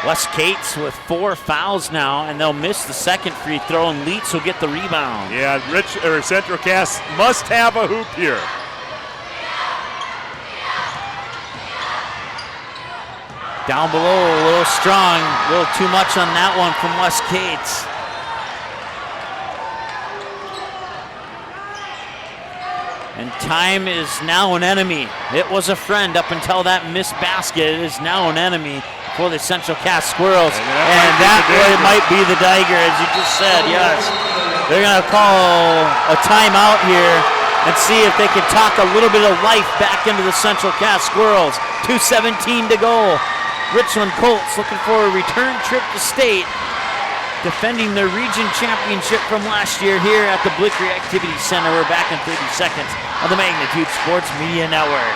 Wes Cates with 4 fouls now, and they'll miss the second free throw, and Leitz will get the rebound. Yeah, Central Cass must have a hoop here. Down below, a little strong, a little too much on that one from Wes Cates. And time is now an enemy. It was a friend up until that missed basket. It is now an enemy for the Central Cass Squirrels. And that might be the dagger, as you just said, yes. They're going to call a timeout here and see if they can talk a little bit of life back into the Central Cass Squirrels. 2:17 to go. Richland Colts looking for a return trip to state, defending their region championship from last year here at the Blickery Activity Center. We're back in 30 seconds on the Magnitude Sports Media Network.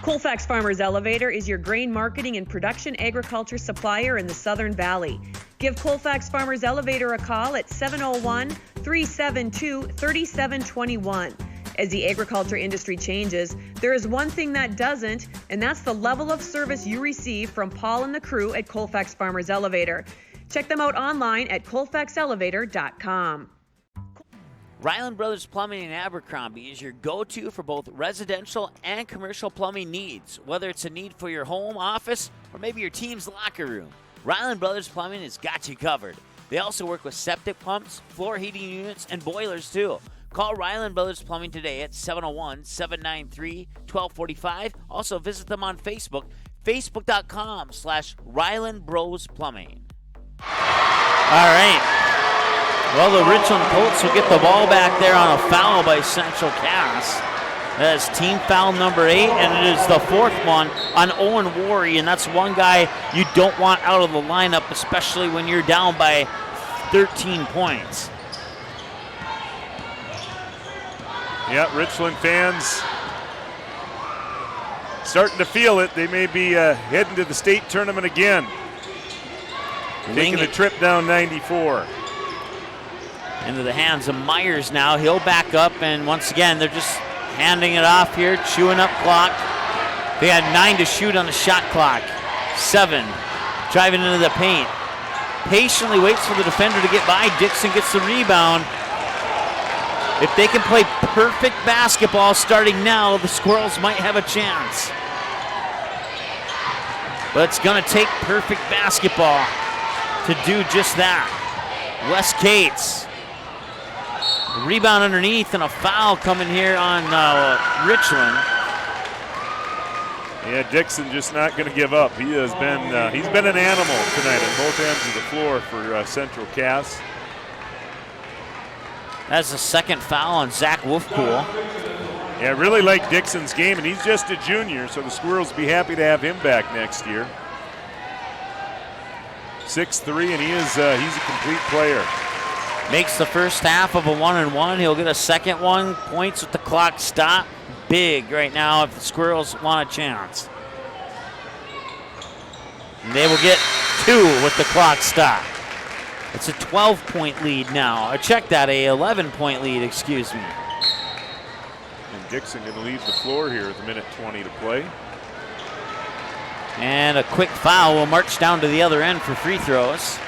Colfax Farmers Elevator is your grain marketing and production agriculture supplier in the Southern Valley. Give Colfax Farmers Elevator a call at 701-372-3721. As the agriculture industry changes, there is one thing that doesn't, and that's the level of service you receive from Paul and the crew at Colfax Farmers Elevator. Check them out online at colfaxelevator.com. Ryland Brothers Plumbing in Abercrombie is your go-to for both residential and commercial plumbing needs. Whether it's a need for your home, office, or maybe your team's locker room, Ryland Brothers Plumbing has got you covered. They also work with septic pumps, floor heating units, and boilers too. Call Ryland Brothers Plumbing today at 701-793-1245. Also visit them on Facebook, facebook.com/Ryland Bros Plumbing. All right. Well, the Richland Colts will get the ball back there on a foul by Central Cass. That is team foul number 8, and it is the 4th one on Owen Worry, and that's one guy you don't want out of the lineup, especially when you're down by 13 points. Yeah, Richland fans starting to feel it. They may be heading to the state tournament again. Taking a trip down 94. Into the hands of Myers now. He'll back up, and once again, they're just handing it off here, chewing up clock. They had 9 to shoot on the shot clock. 7, driving into the paint. Patiently waits for the defender to get by. Dixon gets the rebound. If they can play perfect basketball starting now, the Squirrels might have a chance. But it's going to take perfect basketball to do just that. Wes Cates. Rebound underneath and a foul coming here on Richland. Yeah, Dixon just not going to give up. He has been he's been an animal tonight on both ends of the floor for Central Cass. That's the second foul on Zach Wolfpool. Yeah, I really like Dixon's game, and he's just a junior, so the Squirrels will be happy to have him back next year. 6'3", and he's a complete player. Makes the first half of a 1-and-1. He'll get a second one. Points with the clock stop. Big right now if the Squirrels want a chance. And they will get 2 with the clock stop. It's a 12-point lead now. Or check that, a 11-point lead, excuse me. And Dixon going to leave the floor here with 1:20 to play. And a quick foul will march down to the other end for free throws.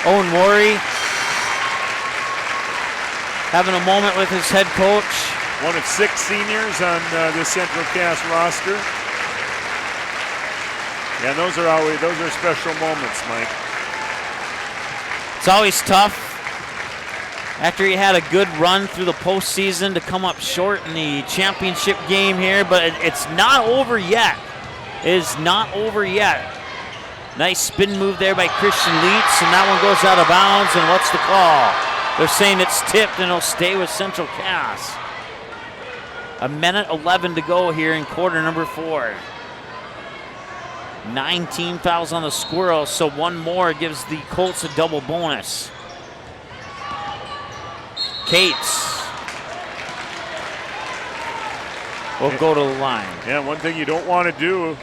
Owen Worry having a moment with his head coach. One of 6 seniors on this Central Cass roster. Yeah, those are special moments, Mike. It's always tough after you had a good run through the postseason to come up short in the championship game here, but it's not over yet. It is not over yet. Nice spin move there by Christian Leitz, and that one goes out of bounds, and what's the call? They're saying it's tipped, and it'll stay with Central Cass. 1:11 to go here in quarter number 4. 9 team fouls on the Squirrels, so one more gives the Colts a double bonus. Cates will go to the line. Yeah, one thing you don't want to do if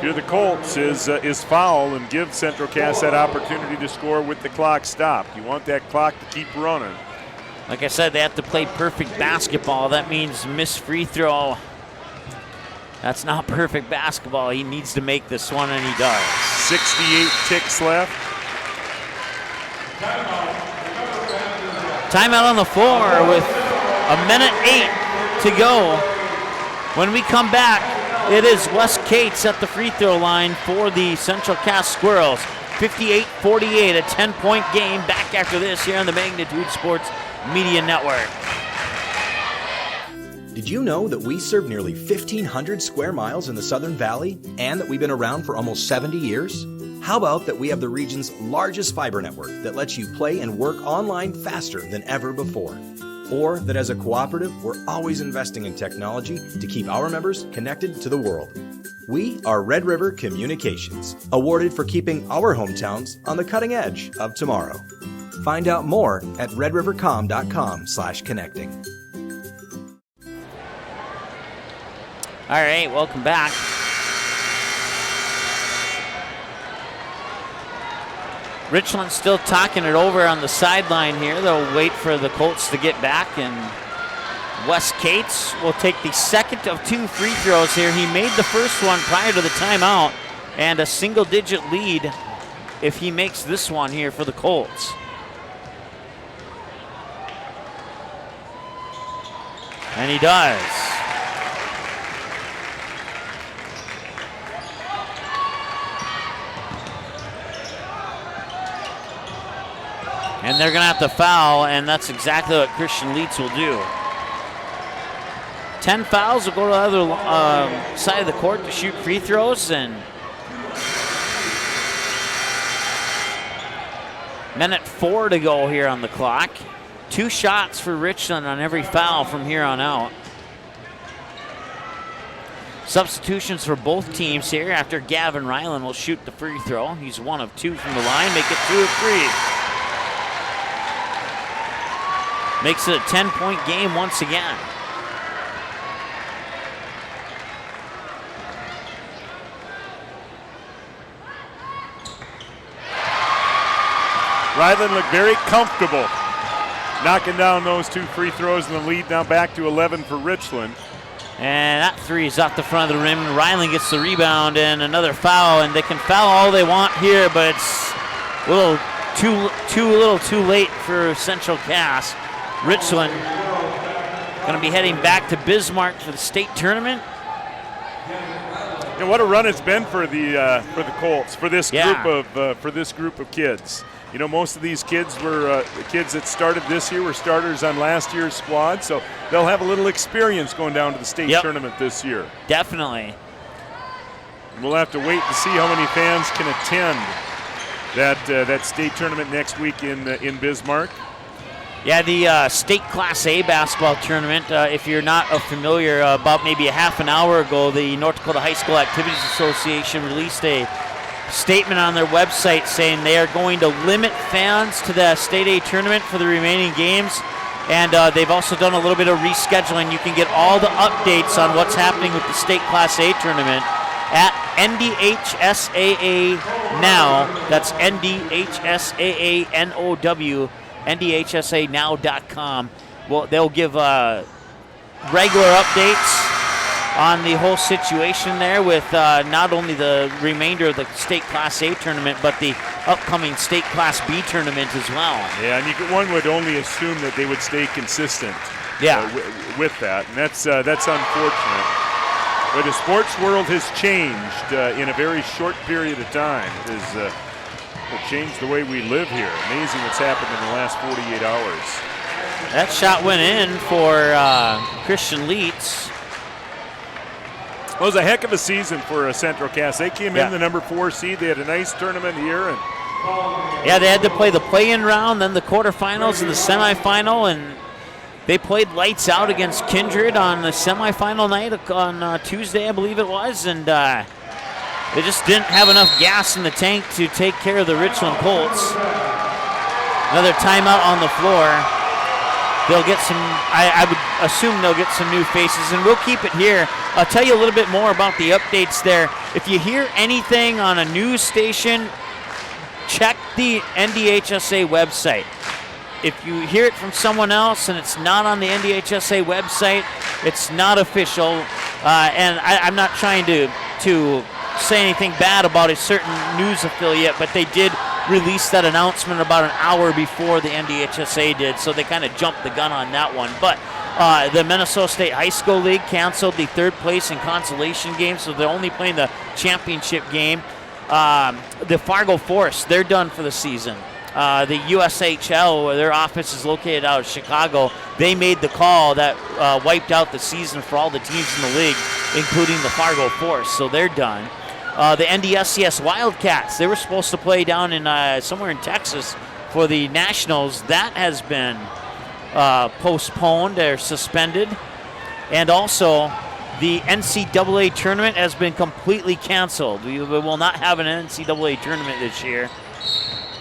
you're the Colts is foul and give Central Cass that opportunity to score with the clock stopped. You want that clock to keep running. Like I said, they have to play perfect basketball. That means miss free throw. That's not perfect basketball. He needs to make this one, and he does. 68 ticks left. Timeout on the floor with 1:08 to go. When we come back, it is Wes Cates at the free throw line for the Central Cass Squirrels. 58-48, a 10-point game. Back after this here on the Magnitude Sports Media Network. Did you know that we serve nearly 1,500 square miles in the Southern Valley and that we've been around for almost 70 years? How about that we have the region's largest fiber network that lets you play and work online faster than ever before? Or that as a cooperative, we're always investing in technology to keep our members connected to the world. We are Red River Communications, awarded for keeping our hometowns on the cutting edge of tomorrow. Find out more at redrivercom.com/connecting. All right, welcome back. Richland still talking it over on the sideline here. They'll wait for the Colts to get back, and Wes Cates will take the second of 2 free throws here. He made the first one prior to the timeout, and a single-digit lead if he makes this one here for the Colts. And he does. And they're going to have to foul, and that's exactly what Christian Leitz will do. 10 fouls will go to the other side of the court to shoot free throws, and 1:04 to go here on the clock. 2 shots for Richland on every foul from here on out. Substitutions for both teams here after Gavin Ryland will shoot the free throw. He's 1 of 2 from the line, make it 2 of 3. Makes it a 10-point game once again. Ryland looked very comfortable knocking down those 2 free throws, and the lead now back to 11 for Richland. And that 3 is off the front of the rim. Ryland gets the rebound and another foul, and they can foul all they want here, but it's a little too late for Central Cass. Richland going to be heading back to Bismarck for the state tournament. And what a run it's been for the Colts, for this group of kids. You know, most of these kids were the kids that started this year were starters on last year's squad, so they'll have a little experience going down to the state tournament this year. Definitely. And we'll have to wait to see how many fans can attend that state tournament next week in Bismarck. Yeah, the state Class A basketball tournament, if you're not familiar, about maybe a half an hour ago, the North Dakota High School Activities Association released a statement on their website saying they are going to limit fans to the State A tournament for the remaining games. And they've also done a little bit of rescheduling. You can get all the updates on what's happening with the state Class A tournament at NDHSAA Now. That's NDHSAA NOW. NDHSAnow.com. Well, they'll give regular updates on the whole situation there with not only the remainder of the state Class A tournament, but the upcoming state Class B tournament as well. Yeah, and one would only assume that they would stay consistent with that, and that's unfortunate. But the sports world has changed in a very short period of time. It has changed the way we live here. Amazing what's happened in the last 48 hours. That shot went in for Christian Leitz. Well, it was a heck of a season for Central Cass. They came in the number 4 seed. They had a nice tournament here. And yeah, they had to play the play-in round, then the quarterfinals and the semifinal, and they played lights out against Kindred on the semifinal night on Tuesday, I believe it was, and they just didn't have enough gas in the tank to take care of the Richland Colts. Another timeout on the floor. They'll get some, I would assume they'll get some new faces, and we'll keep it here. I'll tell you a little bit more about the updates there. If you hear anything on a news station, check the NDHSA website. If you hear it from someone else and it's not on the NDHSA website, it's not official. And I'm not trying to say anything bad about a certain news affiliate, but they did release that announcement about an hour before the NDHSA did, so they kind of jumped the gun on that one. But the Minnesota State High School League canceled the third place and consolation game, so they're only playing the championship game. The Fargo Force, they're done for the season. The USHL, where their office is located out of Chicago, they made the call that wiped out the season for all the teams in the league, including the Fargo Force, so they're done. The NDSCS Wildcats, they were supposed to play down in somewhere in Texas for the Nationals. That has been postponed or suspended. And also, the NCAA tournament has been completely canceled. We will not have an NCAA tournament this year.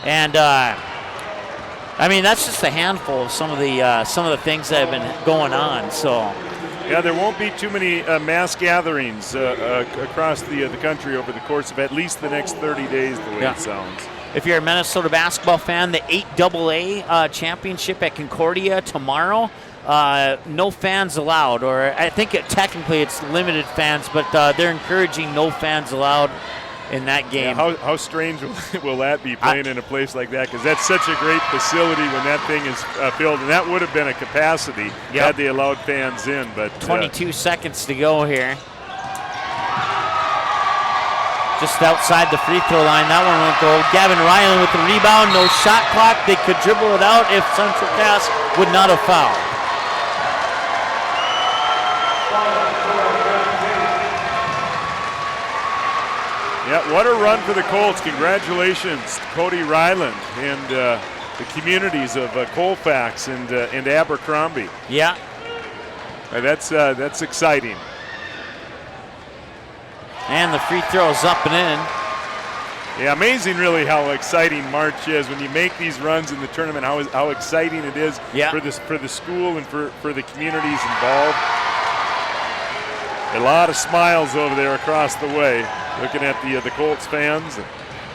And I mean, that's just a handful of some of the things that have been going on. So. Yeah, there won't be too many mass gatherings across the country over the course of at least the next 30 days, the way it sounds. If you're a Minnesota basketball fan, the 8AA championship at Concordia tomorrow, no fans allowed. Or I think technically it's limited fans, but they're encouraging no fans allowed in that game. Yeah, how strange will that be playing in a place like that? Because that's such a great facility when that thing is filled, and that would have been a capacity had they allowed fans in. But 22 seconds to go here. Just outside the free throw line, that one won't go. Gavin Ryland with the rebound, no shot clock. They could dribble it out if Central Cass would not have fouled. Yeah, what a run for the Colts. Congratulations to Cody Ryland and the communities of Colfax and Abercrombie. Yeah. That's exciting. And the free throw's up and in. Yeah, amazing really how exciting March is. When you make these runs in the tournament, how exciting it is for the school and for the communities involved. A lot of smiles over there across the way, looking at the Colts fans.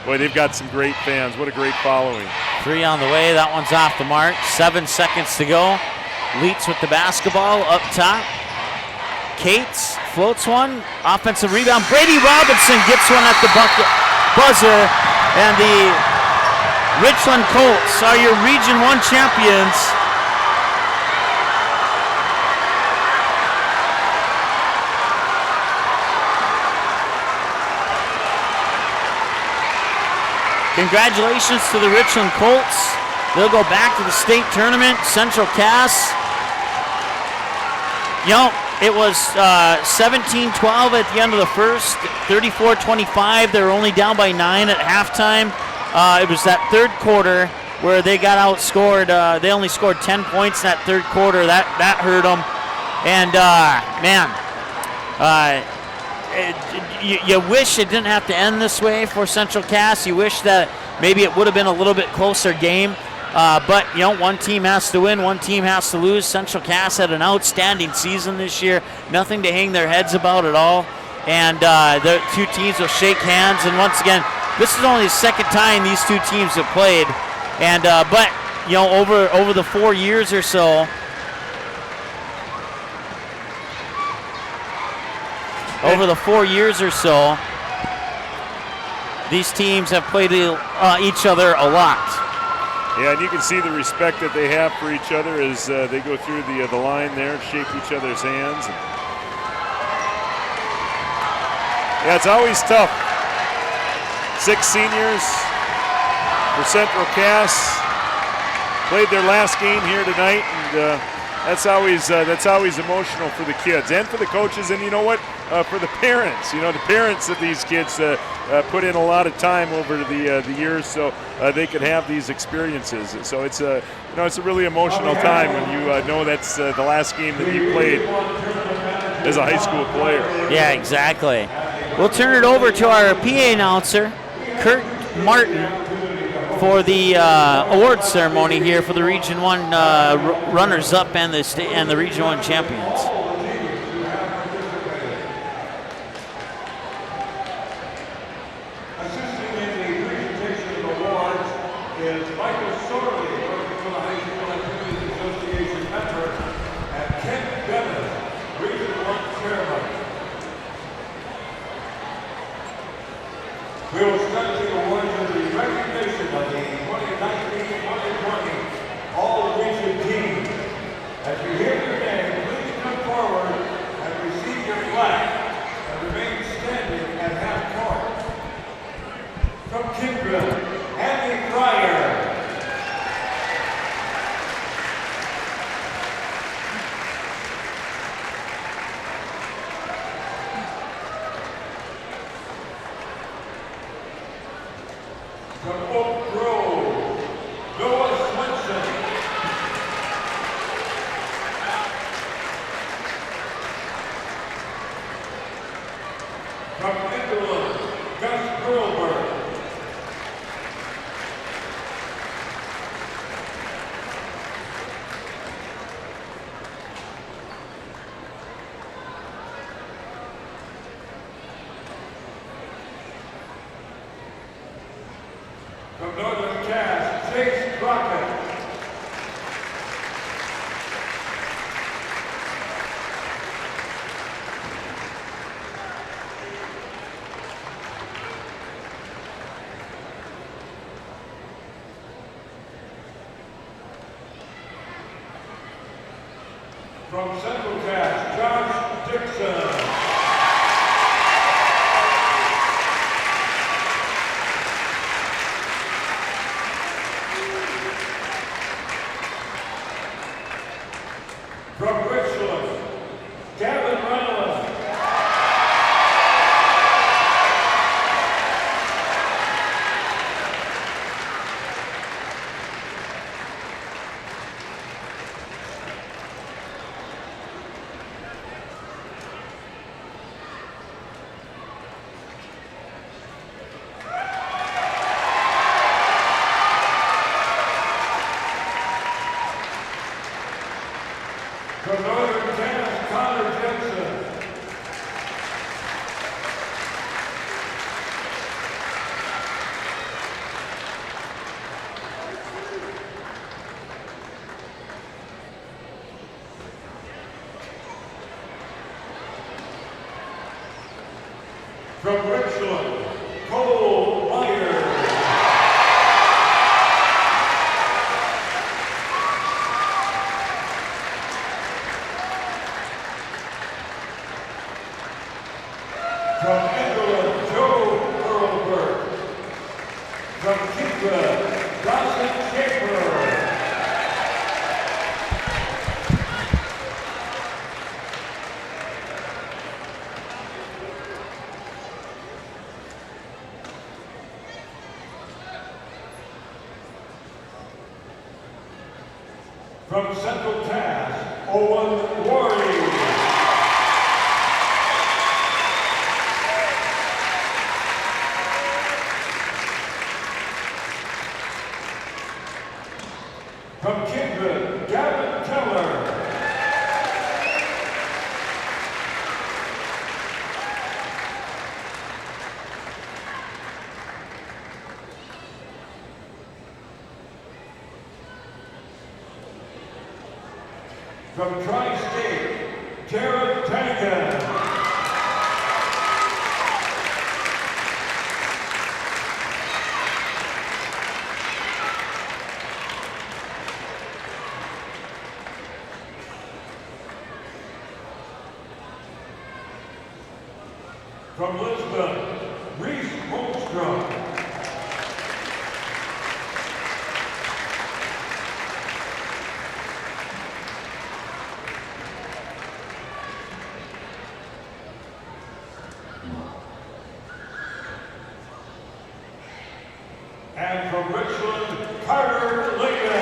Boy, they've got some great fans. What a great following. 3 on the way. That one's off the mark. 7 seconds to go. Leitz with the basketball up top. Cates floats one. Offensive rebound. Brady Robinson gets one at the bucket buzzer. And the Richland Colts are your Region 1 champions. Congratulations to the Richland Colts. They'll go back to the state tournament. Central Cass, it was 17-12 at the end of the first, 34-25. They were only down by 9 at halftime. It was that third quarter where they got outscored. They only scored 10 points in that third quarter. That hurt them. And, you wish it didn't have to end this way for Central Cass. You wish that maybe it would have been a little bit closer game. But, one team has to win, one team has to lose. Central Cass had an outstanding season this year. Nothing to hang their heads about at all. And the two teams will shake hands. And once again, this is only the second time these two teams have played. And but, over the 4 years or so, these teams have played each other a lot. Yeah, and you can see the respect that they have for each other as they go through the line there, shake each other's hands. Yeah, it's always tough. 6 seniors for Central Cass played their last game here tonight, and that's always emotional for the kids and for the coaches, and you know what? For the parents. The parents of these kids put in a lot of time over the years, so they could have these experiences. So it's a really emotional time when you know that's the last game that you played as a high school player. Yeah, exactly. We'll turn it over to our PA announcer, Kurt Martin, for the awards ceremony here for the Region 1 runners-up and the Region 1 champions. We will start the awards with the recognition of the 2019-2020 All-Region team. As you hear your name, please come forward and receive your flag and remain standing at half court. From Kindred, Andy Fryer. From Oak Grove, Noah Swenson. From England, Gus Perlberg. From Northern Cass, Chase Crockett. From Central Cass, Josh Dixon. From Richland, Gavin Ryland. From Northern Cass, Connor Jensen. From Richland, Cole Myers. From England, Joe Perlberg. From Richland, Dawson Schaefer. From Central Cass, Owen Worry. From Kindred, Gavin Keller. From Tri-State, Jared Tangan. From Lisbon, Reese Holmstrom. And from Richland, Carter Lincoln.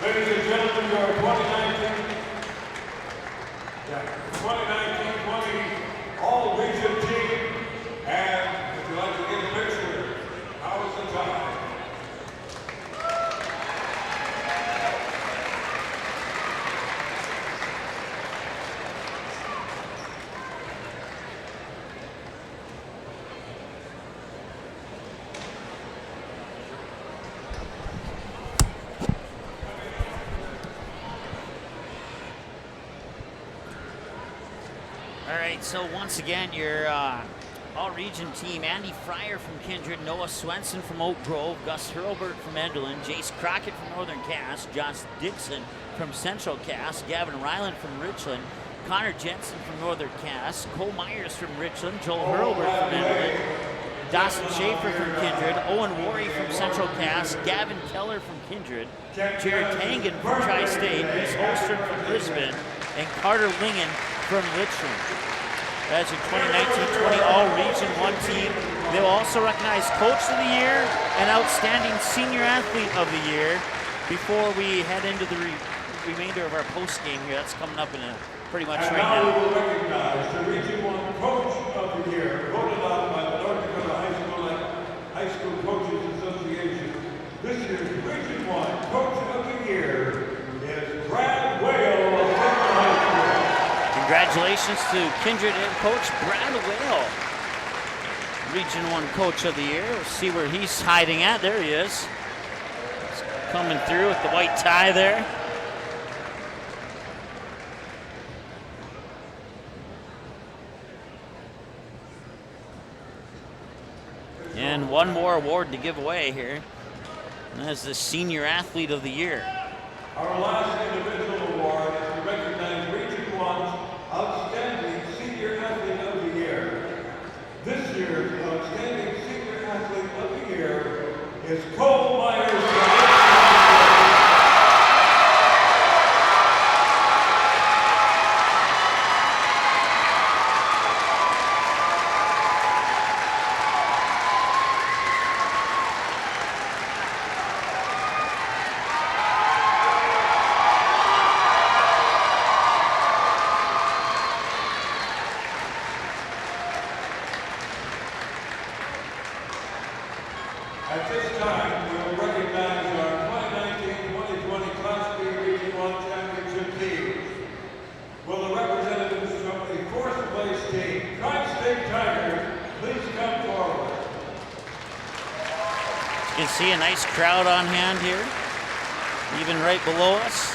Ladies and gentlemen, your 2019-20 all-region team. And if you'd like to get a picture, now is the time. All right, so once again, your all-region team: Andy Fryer from Kindred, Noah Swenson from Oak Grove, Gus Hurlbert from Enderlin, Jace Crockett from Northern Cass, Josh Dixon from Central Cass, Gavin Ryland from Richland, Connor Jensen from Northern Cass, Cole Myers from Richland, Joel Hurlbert from Enderlin, Dawson Schaefer from Kindred, Owen Worry from Central Cass, Gavin Keller from Kindred, Jared Tangan from Tri-State, Reese Holstrom from Brisbane, and Carter Lingen from Richland. That's your 2019-20 All-Region 1 team. They will also recognize Coach of the Year and Outstanding Senior Athlete of the Year before we head into the remainder of our post-game here. That's coming up in pretty much right now. And now we will recognize the Region 1 Coach of the Year, voted on by the North Dakota High School Coaches Association. This year's Region 1 Coach of the Year is Brad Whale of Central High School. Congratulations to Kindred head coach Brad Whale, Region 1 Coach of the Year. We'll see where he's hiding at. There he is. He's coming through with the white tie there. And one more award to give away here. And that's the Senior Athlete of the Year. Our last individual award is to recognize Region 1's Outstanding Senior Athlete of the Year. This year's Outstanding Senior Athlete of the Year is Cole Myers. At this time, we will recognize our 2019-2020 Class B Region 1 Championship teams. Will the representatives from the fourth place team, Tri-State Tigers, please come forward. You can see a nice crowd on hand here, even right below us.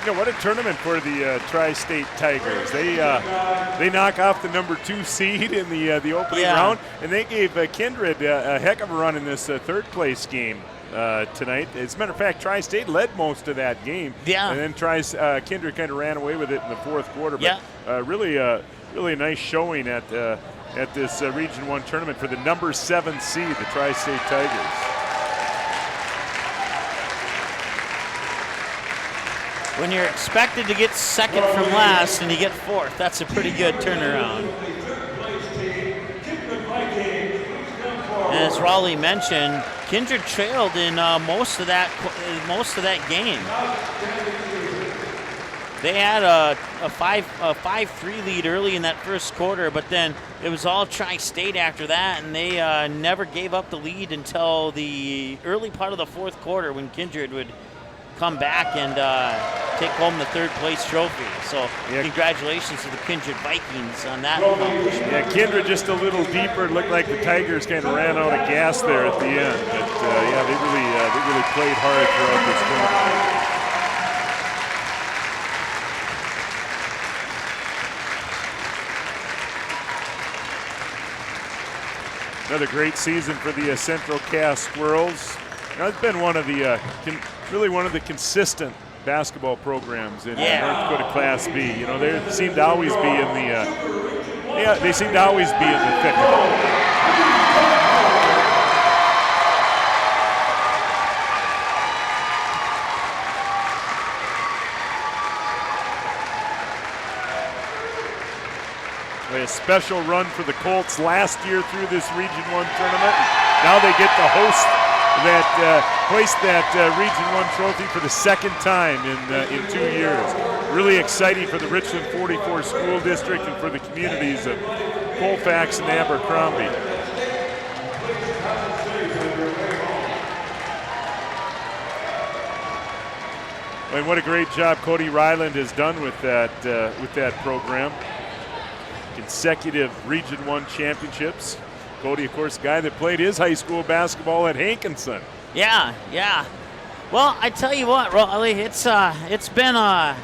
You know, what a tournament for the Tri-State Tigers. They knock off the number 2 seed in the opening round, and they gave Kindred a heck of a run in this third place game. tonight. As a matter of fact, Tri-State led most of that game. Yeah. And then Kindred kind of ran away with it in the fourth quarter. But Yeah. really a nice showing at this Region 1 tournament for the number 7 seed, the Tri-State Tigers. When you're expected to get second from last and you get fourth, that's a pretty good turnaround. And as Raleigh mentioned, Kindred trailed in most of that game. They had a 5-3 lead early in that first quarter, but then it was all Tri-State after that, and they never gave up the lead until the early part of the fourth quarter when Kindred would come back and take home the third place trophy. So congratulations to the Kindred Vikings on that accomplishment. Yeah, Kindred just a little deeper. It looked like the Tigers kind of ran out of gas there at the end. But they really played hard throughout this tournament. Another great season for the Central Cass Squirrels. It's been one of the really one of the consistent basketball programs in North Dakota Class B. They seem to always be in the thick of it. A special run for the Colts last year through this Region 1 tournament. Now they get to hoist that Region 1 trophy for the second time in 2 years. Really exciting for the Richland 44 School District and for the communities of Colfax and Abercrombie. And what a great job Cody Ryland has done with that program. Consecutive Region 1 championships. Cody, of course, the guy that played his high school basketball at Hankinson. Yeah. Well, I tell you what, Raleigh, it's been an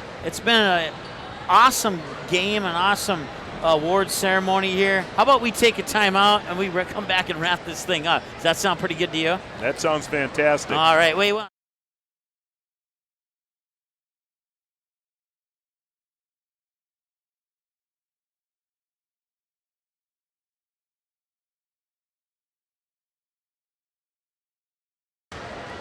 awesome game, an awesome award ceremony here. How about we take a timeout and we come back and wrap this thing up? Does that sound pretty good to you? That sounds fantastic. All right, wait. Well,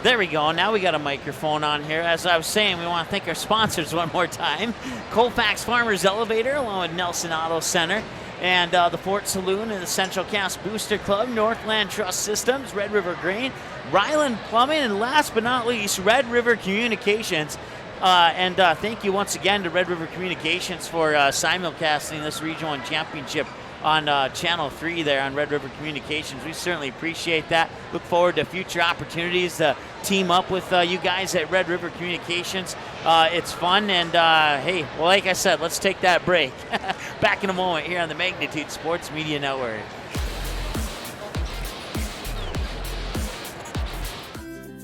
there we go. Now we got a microphone on here. As I was saying, we want to thank our sponsors one more time. Colfax Farmers Elevator, along with Nelson Auto Center, and the Fort Saloon and the Central Cass Booster Club, Northland Trust Systems, Red River Grain, Ryland Plumbing, and last but not least, Red River Communications. And thank you once again to Red River Communications for simulcasting this Region 1 Championship on Channel 3 there on Red River Communications. We certainly appreciate that. Look forward to future opportunities to team up with you guys at Red River Communications. It's fun, and hey, well, like I said, let's take that break. Back in a moment here on the Magnitude Sports Media Network.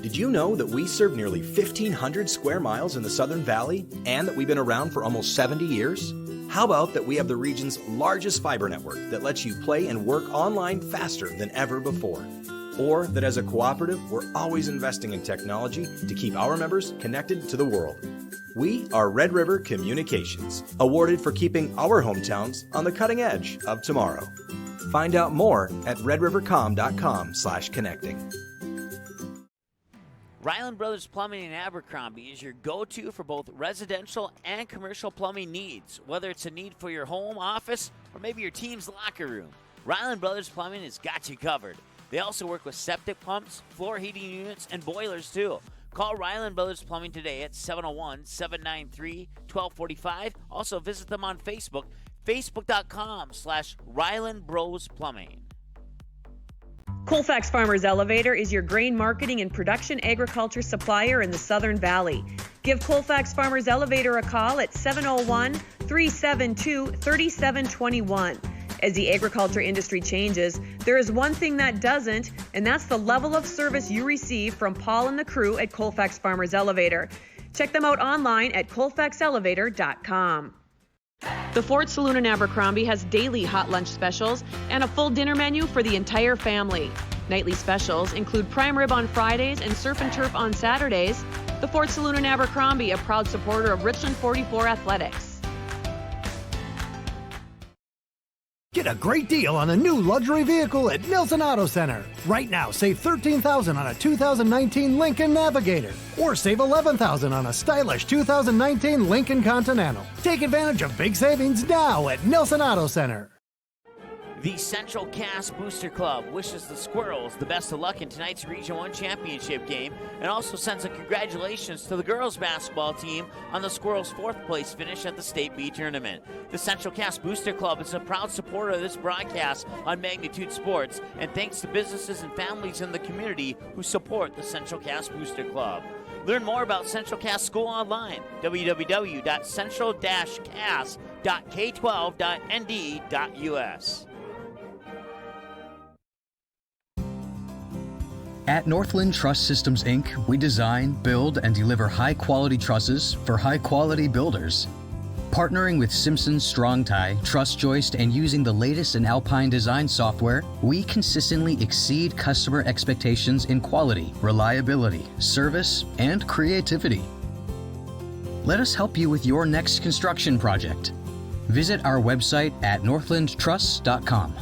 Did you know that we serve nearly 1,500 square miles in the Southern Valley and that we've been around for almost 70 years? How about that we have the region's largest fiber network that lets you play and work online faster than ever before? Or that as a cooperative, we're always investing in technology to keep our members connected to the world. We are Red River Communications, awarded for keeping our hometowns on the cutting edge of tomorrow. Find out more at redrivercom.com/connecting. Ryland Brothers Plumbing in Abercrombie is your go-to for both residential and commercial plumbing needs. Whether it's a need for your home, office, or maybe your team's locker room, Ryland Brothers Plumbing has got you covered. They also work with septic pumps, floor heating units, and boilers too. Call Ryland Brothers Plumbing today at 701-793-1245. Also visit them on Facebook, facebook.com/Ryland Bros Plumbing. Colfax Farmers Elevator is your grain marketing and production agriculture supplier in the Southern Valley. Give Colfax Farmers Elevator a call at 701-372-3721. As the agriculture industry changes, there is one thing that doesn't, and that's the level of service you receive from Paul and the crew at Colfax Farmers Elevator. Check them out online at colfaxelevator.com. The Fort Saloon in Abercrombie has daily hot lunch specials and a full dinner menu for the entire family. Nightly specials include prime rib on Fridays and surf and turf on Saturdays. The Ford Saloon in Abercrombie, a proud supporter of Richland 44 Athletics. Get a great deal on a new luxury vehicle at Nelson Auto Center. Right now, save $13,000 on a 2019 Lincoln Navigator, or save $11,000 on a stylish 2019 Lincoln Continental. Take advantage of big savings now at Nelson Auto Center. The Central Cass Booster Club wishes the Squirrels the best of luck in tonight's Region 1 championship game and also sends a congratulations to the girls basketball team on the Squirrels' 4th place finish at the State B tournament. The Central Cass Booster Club is a proud supporter of this broadcast on Magnitude Sports, and thanks to businesses and families in the community who support the Central Cass Booster Club. Learn more about Central Cass School online, www.central-cass.k12.nd.us. At Northland Truss Systems, Inc., we design, build, and deliver high-quality trusses for high-quality builders. Partnering with Simpson Strong Tie, Truss Joist, and using the latest in Alpine design software, we consistently exceed customer expectations in quality, reliability, service, and creativity. Let us help you with your next construction project. Visit our website at northlandtruss.com.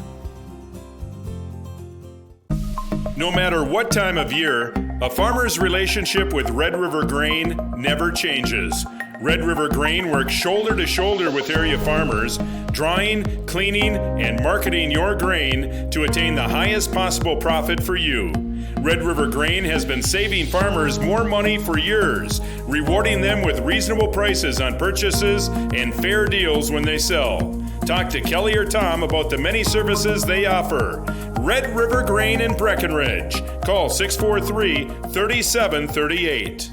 No matter what time of year, a farmer's relationship with Red River Grain never changes. Red River Grain works shoulder to shoulder with area farmers, drying, cleaning, and marketing your grain to attain the highest possible profit for you. Red River Grain has been saving farmers more money for years, rewarding them with reasonable prices on purchases and fair deals when they sell. Talk to Kelly or Tom about the many services they offer. Red River Grain in Breckenridge. Call 643-3738.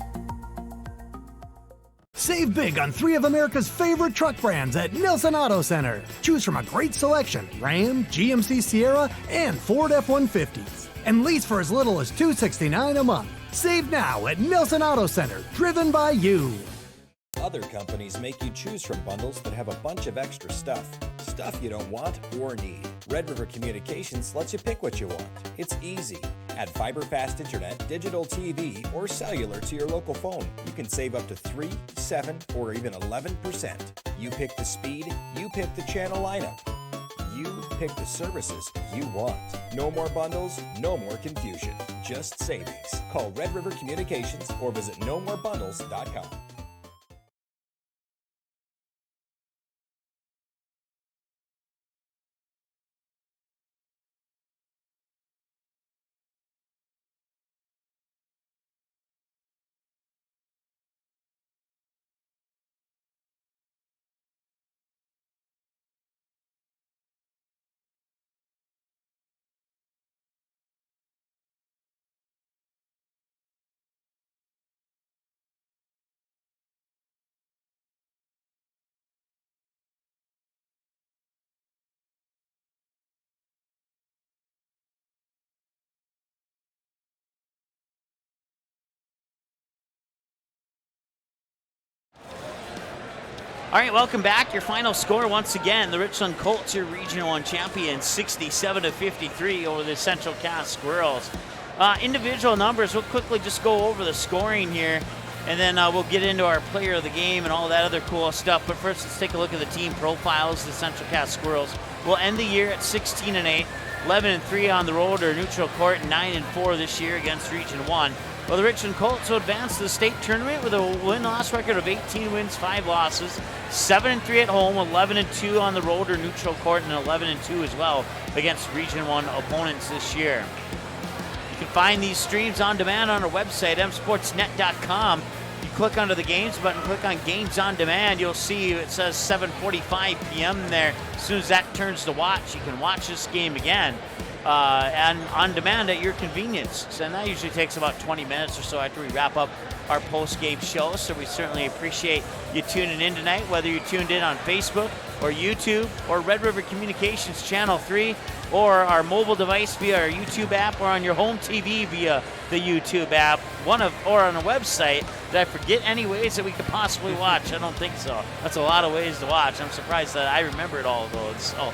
Save big on 3 of America's favorite truck brands at Nelson Auto Center. Choose from a great selection: Ram, GMC Sierra, and Ford F-150s. And lease for as little as $269 a month. Save now at Nelson Auto Center, driven by you. Other companies make you choose from bundles that have a bunch of extra stuff. Stuff you don't want or need. Red River Communications lets you pick what you want. It's easy. Add fiber fast internet, digital TV, or cellular to your local phone. You can save up to 3, 7, or even 11%. You pick the speed, you pick the channel lineup. You pick the services you want. No more bundles, no more confusion. Just savings. Call Red River Communications or visit nomorebundles.com. All right, welcome back. Your final score once again, the Richland Colts, your Region 1 champions, 67-53 over the Central Cass Squirrels. Individual numbers, we'll quickly just go over the scoring here, and then we'll get into our player of the game and all that other cool stuff. But first, let's take a look at the team profiles. The Central Cass Squirrels will end the year at 16-8, 11-3 on the road or neutral court, and 9-4 this year against Region 1. Well, the Richland Colts will advance to the state tournament with a win-loss record of 18 wins, 5 losses, 7-3 at home, 11-2 on the road or neutral court, and 11-2 as well against Region 1 opponents this year. You can find these streams on demand on our website, msportsnet.com. You click under the Games button, click on Games on Demand. You'll see it says 7:45 p.m. there. As soon as that turns to watch, you can watch this game again. And on demand at your convenience. And that usually takes about 20 minutes or so after we wrap up our post-game show. So we certainly appreciate you tuning in tonight, whether you tuned in on Facebook or YouTube or Red River Communications Channel 3 or our mobile device via our YouTube app or on your home TV via the YouTube app, or on a website. Did I forget any ways that we could possibly watch? I don't think so. That's a lot of ways to watch. I'm surprised that I remembered all of those. So,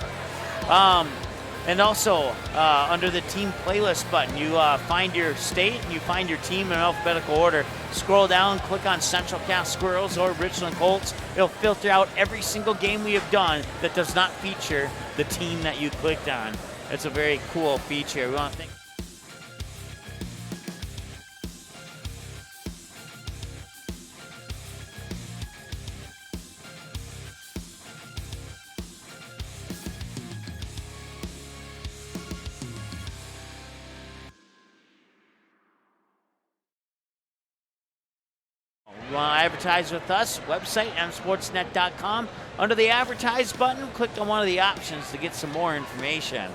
And also, under the team playlist button, you find your state and you find your team in alphabetical order. Scroll down, click on Central Cass Squirrels or Richland Colts. It'll filter out every single game we have done that does not feature the team that you clicked on. It's a very cool feature. We want to thank You want to advertise with us? Website, msportsnet.com. Under the advertise button, click on one of the options to get some more information.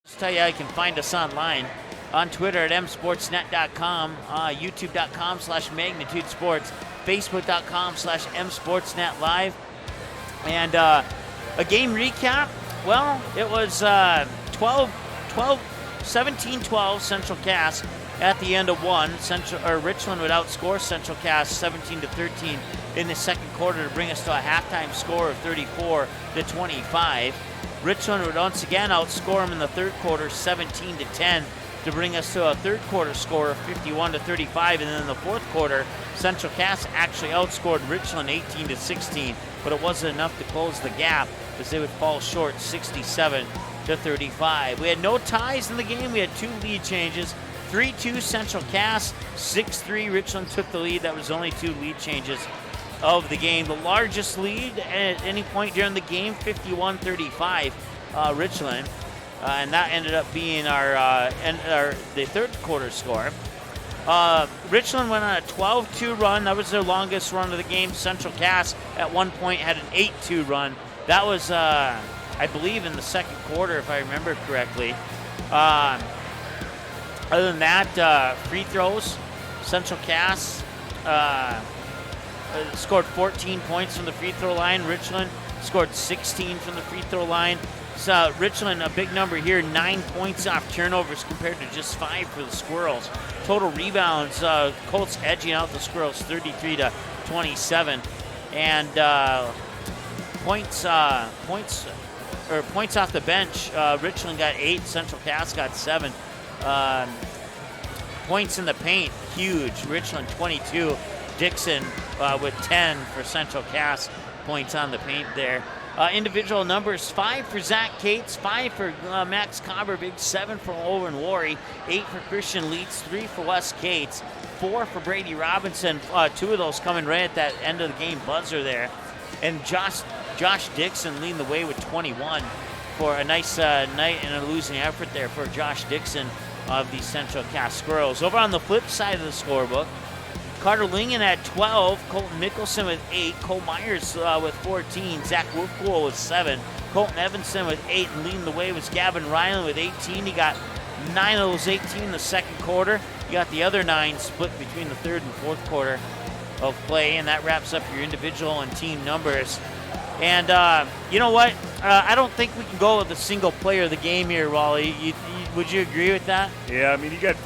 Just tell you how you can find us online. On Twitter at msportsnet.com, youtube.com/magnitudesports, facebook.com/msportsnetlive. And a game recap, well, it was 17-12 Central Cass. At the end of one, Richland would outscore Central Cass 17-13 in the second quarter to bring us to a halftime score of 34-25. Richland would once again outscore them in the third quarter 17-10 to bring us to a third quarter score of 51-35. And then in the fourth quarter, Central Cass actually outscored Richland 18-16, but it wasn't enough to close the gap as they would fall short 67-35. We had no ties in the game. We had 2 lead changes. 3-2 Central Cass, 6-3 Richland took the lead. That was only 2 lead changes of the game. The largest lead at any point during the game, 51-35 Richland. And that ended up being the third quarter score. Richland went on a 12-2 run. That was their longest run of the game. Central Cass at one point had an 8-2 run. That was, I believe, in the second quarter, if I remember correctly. Other than that, free throws, Central Cass scored 14 points from the free throw line. Richland scored 16 from the free throw line. So Richland, a big number here, 9 points off turnovers compared to just 5 for the Squirrels. Total rebounds, Colts edging out the Squirrels 33-27. And points off the bench, Richland got 8, Central Cass got 7. Points in the paint, huge. Richland 22, Dixon with 10 for Central Cass. Points on the paint there. Individual numbers, 5 for Zach Cates, 5 for Max Cobberbig, 7 for Owen Worry, 8 for Christian Leeds, 3 for Wes Cates, 4 for Brady Robinson, 2 of those coming right at that end of the game buzzer there. And Josh Dixon leading the way with 21 for a nice night and a losing effort there for Josh Dixon of the Central Cass Squirrels. Over on the flip side of the scorebook, Carter Lingen at 12, Colton Nicholson with 8, Cole Myers with 14, Zach Wolfpool with 7, Colton Evanson with 8, and leading the way was Gavin Ryan with 18. He got 9 of those 18 in the second quarter. You got the other 9 split between the third and fourth quarter of play, and that wraps up your individual and team numbers. And you know what? I don't think we can go with a single player of the game here, Wally. Would you agree with that? Yeah, I mean, you got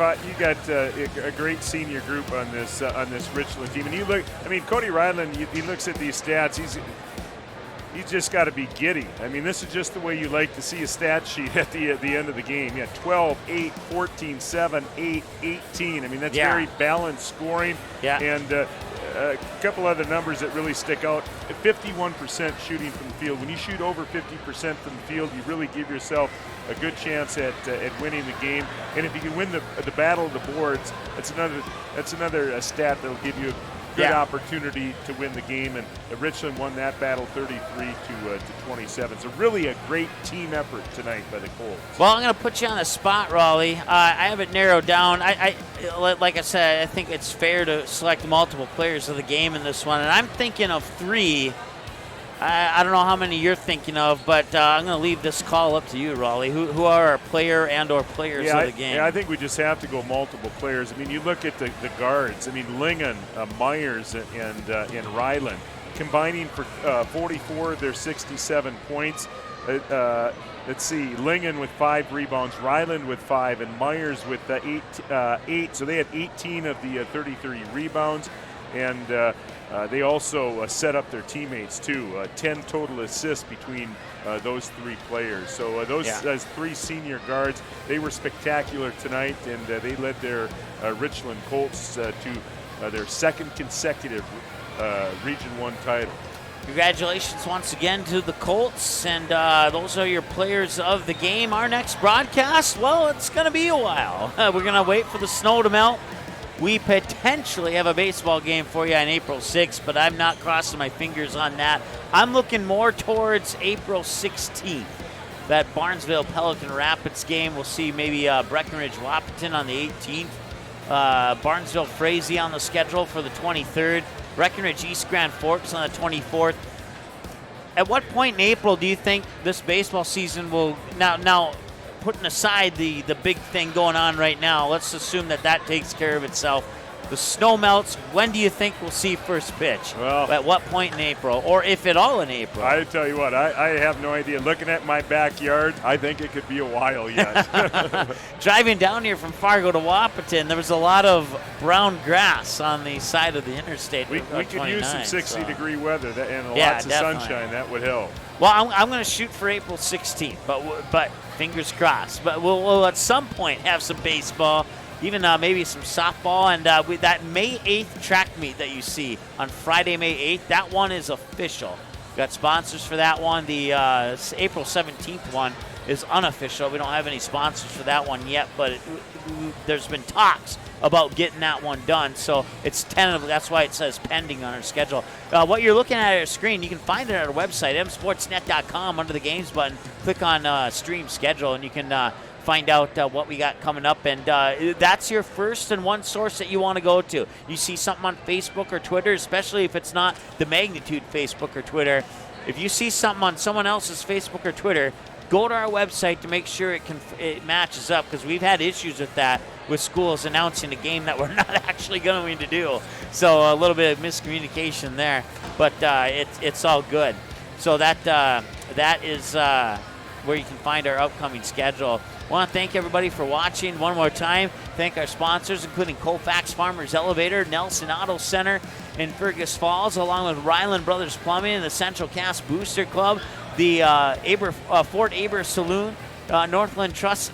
a great senior group on this Richland team, and you look. I mean, Cody Ryland. He looks at these stats. He's just got to be giddy. I mean, this is just the way you like to see a stat sheet at the end of the game. Yeah, 12, 8, 14, 7, 8, 18. I mean, that's very balanced scoring. Yeah. And a couple other numbers that really stick out. 51% shooting from the field. When you shoot over 50% from the field, you really give yourself a good chance at winning the game. And if you can win the battle of the boards, that's another stat that'll give you a good opportunity to win the game. And Richland won that battle 33-27. So really a great team effort tonight by the Colts. Well, I'm going to put you on the spot, Raleigh. I have it narrowed down. Like I said, I think it's fair to select multiple players of the game in this one. And I'm thinking of 3. I don't know how many you're thinking of, but I'm going to leave this call up to you, Raleigh. Who are our player and or players of the game? Yeah, I think we just have to go multiple players. I mean, you look at the guards. I mean, Lingen, Myers, and Ryland combining for 44 of their 67 points. Let's see, Lingen with 5 rebounds, Ryland with 5, and Myers with 8. So they had 18 of the 33 rebounds. And They also set up their teammates too. 10 total assists between those 3 players. So those 3 senior guards, they were spectacular tonight, and they led their Richland Colts to their 2nd consecutive Region 1 title. Congratulations once again to the Colts, and those are your players of the game. Our next broadcast, well, it's going to be a while. We're going to wait for the snow to melt. We potentially have a baseball game for you on April 6th, but I'm not crossing my fingers on that. I'm looking more towards April 16th. That Barnesville-Pelican Rapids game. We'll see maybe Breckenridge-Wahpeton on the 18th. Barnesville-Frazee on the schedule for the 23rd. Breckenridge-East Grand Forks on the 24th. At what point in April do you think this baseball season will now putting aside the big thing going on right now, let's assume that takes care of itself. The snow melts. When do you think we'll see first pitch? Well, at what point in April, or if at all in April? I tell you what, I have no idea. Looking at my backyard, I think it could be a while yet. Driving down here from Fargo to Wahpeton, there was a lot of brown grass on the side of the interstate. We could use some 60-degree weather and lots of sunshine. That would help. Well, I'm going to shoot for April 16th, but fingers crossed. But we'll at some point have some baseball, even maybe some softball, and with that May 8th track meet that you see on Friday, May 8th, that one is official. Got sponsors for that one. The April 17th one is unofficial. We don't have any sponsors for that one yet, but there's been talks about getting that one done. So it's tentative. That's why it says pending on our schedule. What you're looking at our screen, you can find it at our website, msportsnet.com, under the games button. Click on stream schedule, and you can find out what we got coming up. And that's your first and one source that you want to go to. You see something on Facebook or Twitter, especially if it's not the Magnitude Facebook or Twitter. If you see something on someone else's Facebook or Twitter, go to our website to make sure it matches up, because we've had issues with that, with schools announcing a game that we're not actually going to do. So a little bit of miscommunication there, but it's all good. So that is where you can find our upcoming schedule. I want to thank everybody for watching one more time. Thank our sponsors, including Colfax Farmers Elevator, Nelson Auto Center in Fergus Falls, along with Ryland Brothers Plumbing and the Central Cast Booster Club, the Fort Aber Saloon, Northland Trust.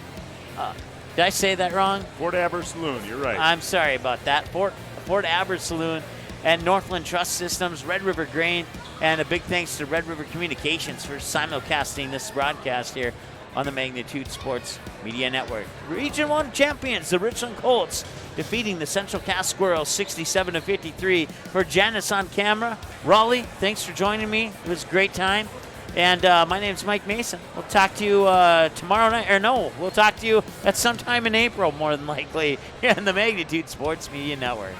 Did I say that wrong? Fort Aber Saloon, you're right. I'm sorry about that. Fort Aber Saloon and Northland Trust Systems, Red River Grain, and a big thanks to Red River Communications for simulcasting this broadcast here on the Magnitude Sports Media Network. Region 1 champions, the Richland Colts, defeating the Central Cast Squirrels 67-53. For Janice on camera, Raleigh, thanks for joining me. It was a great time. And my name's Mike Mason. We'll talk to you tomorrow night. Or no, we'll talk to you at some time in April, more than likely, here on the Magnitude Sports Media Network.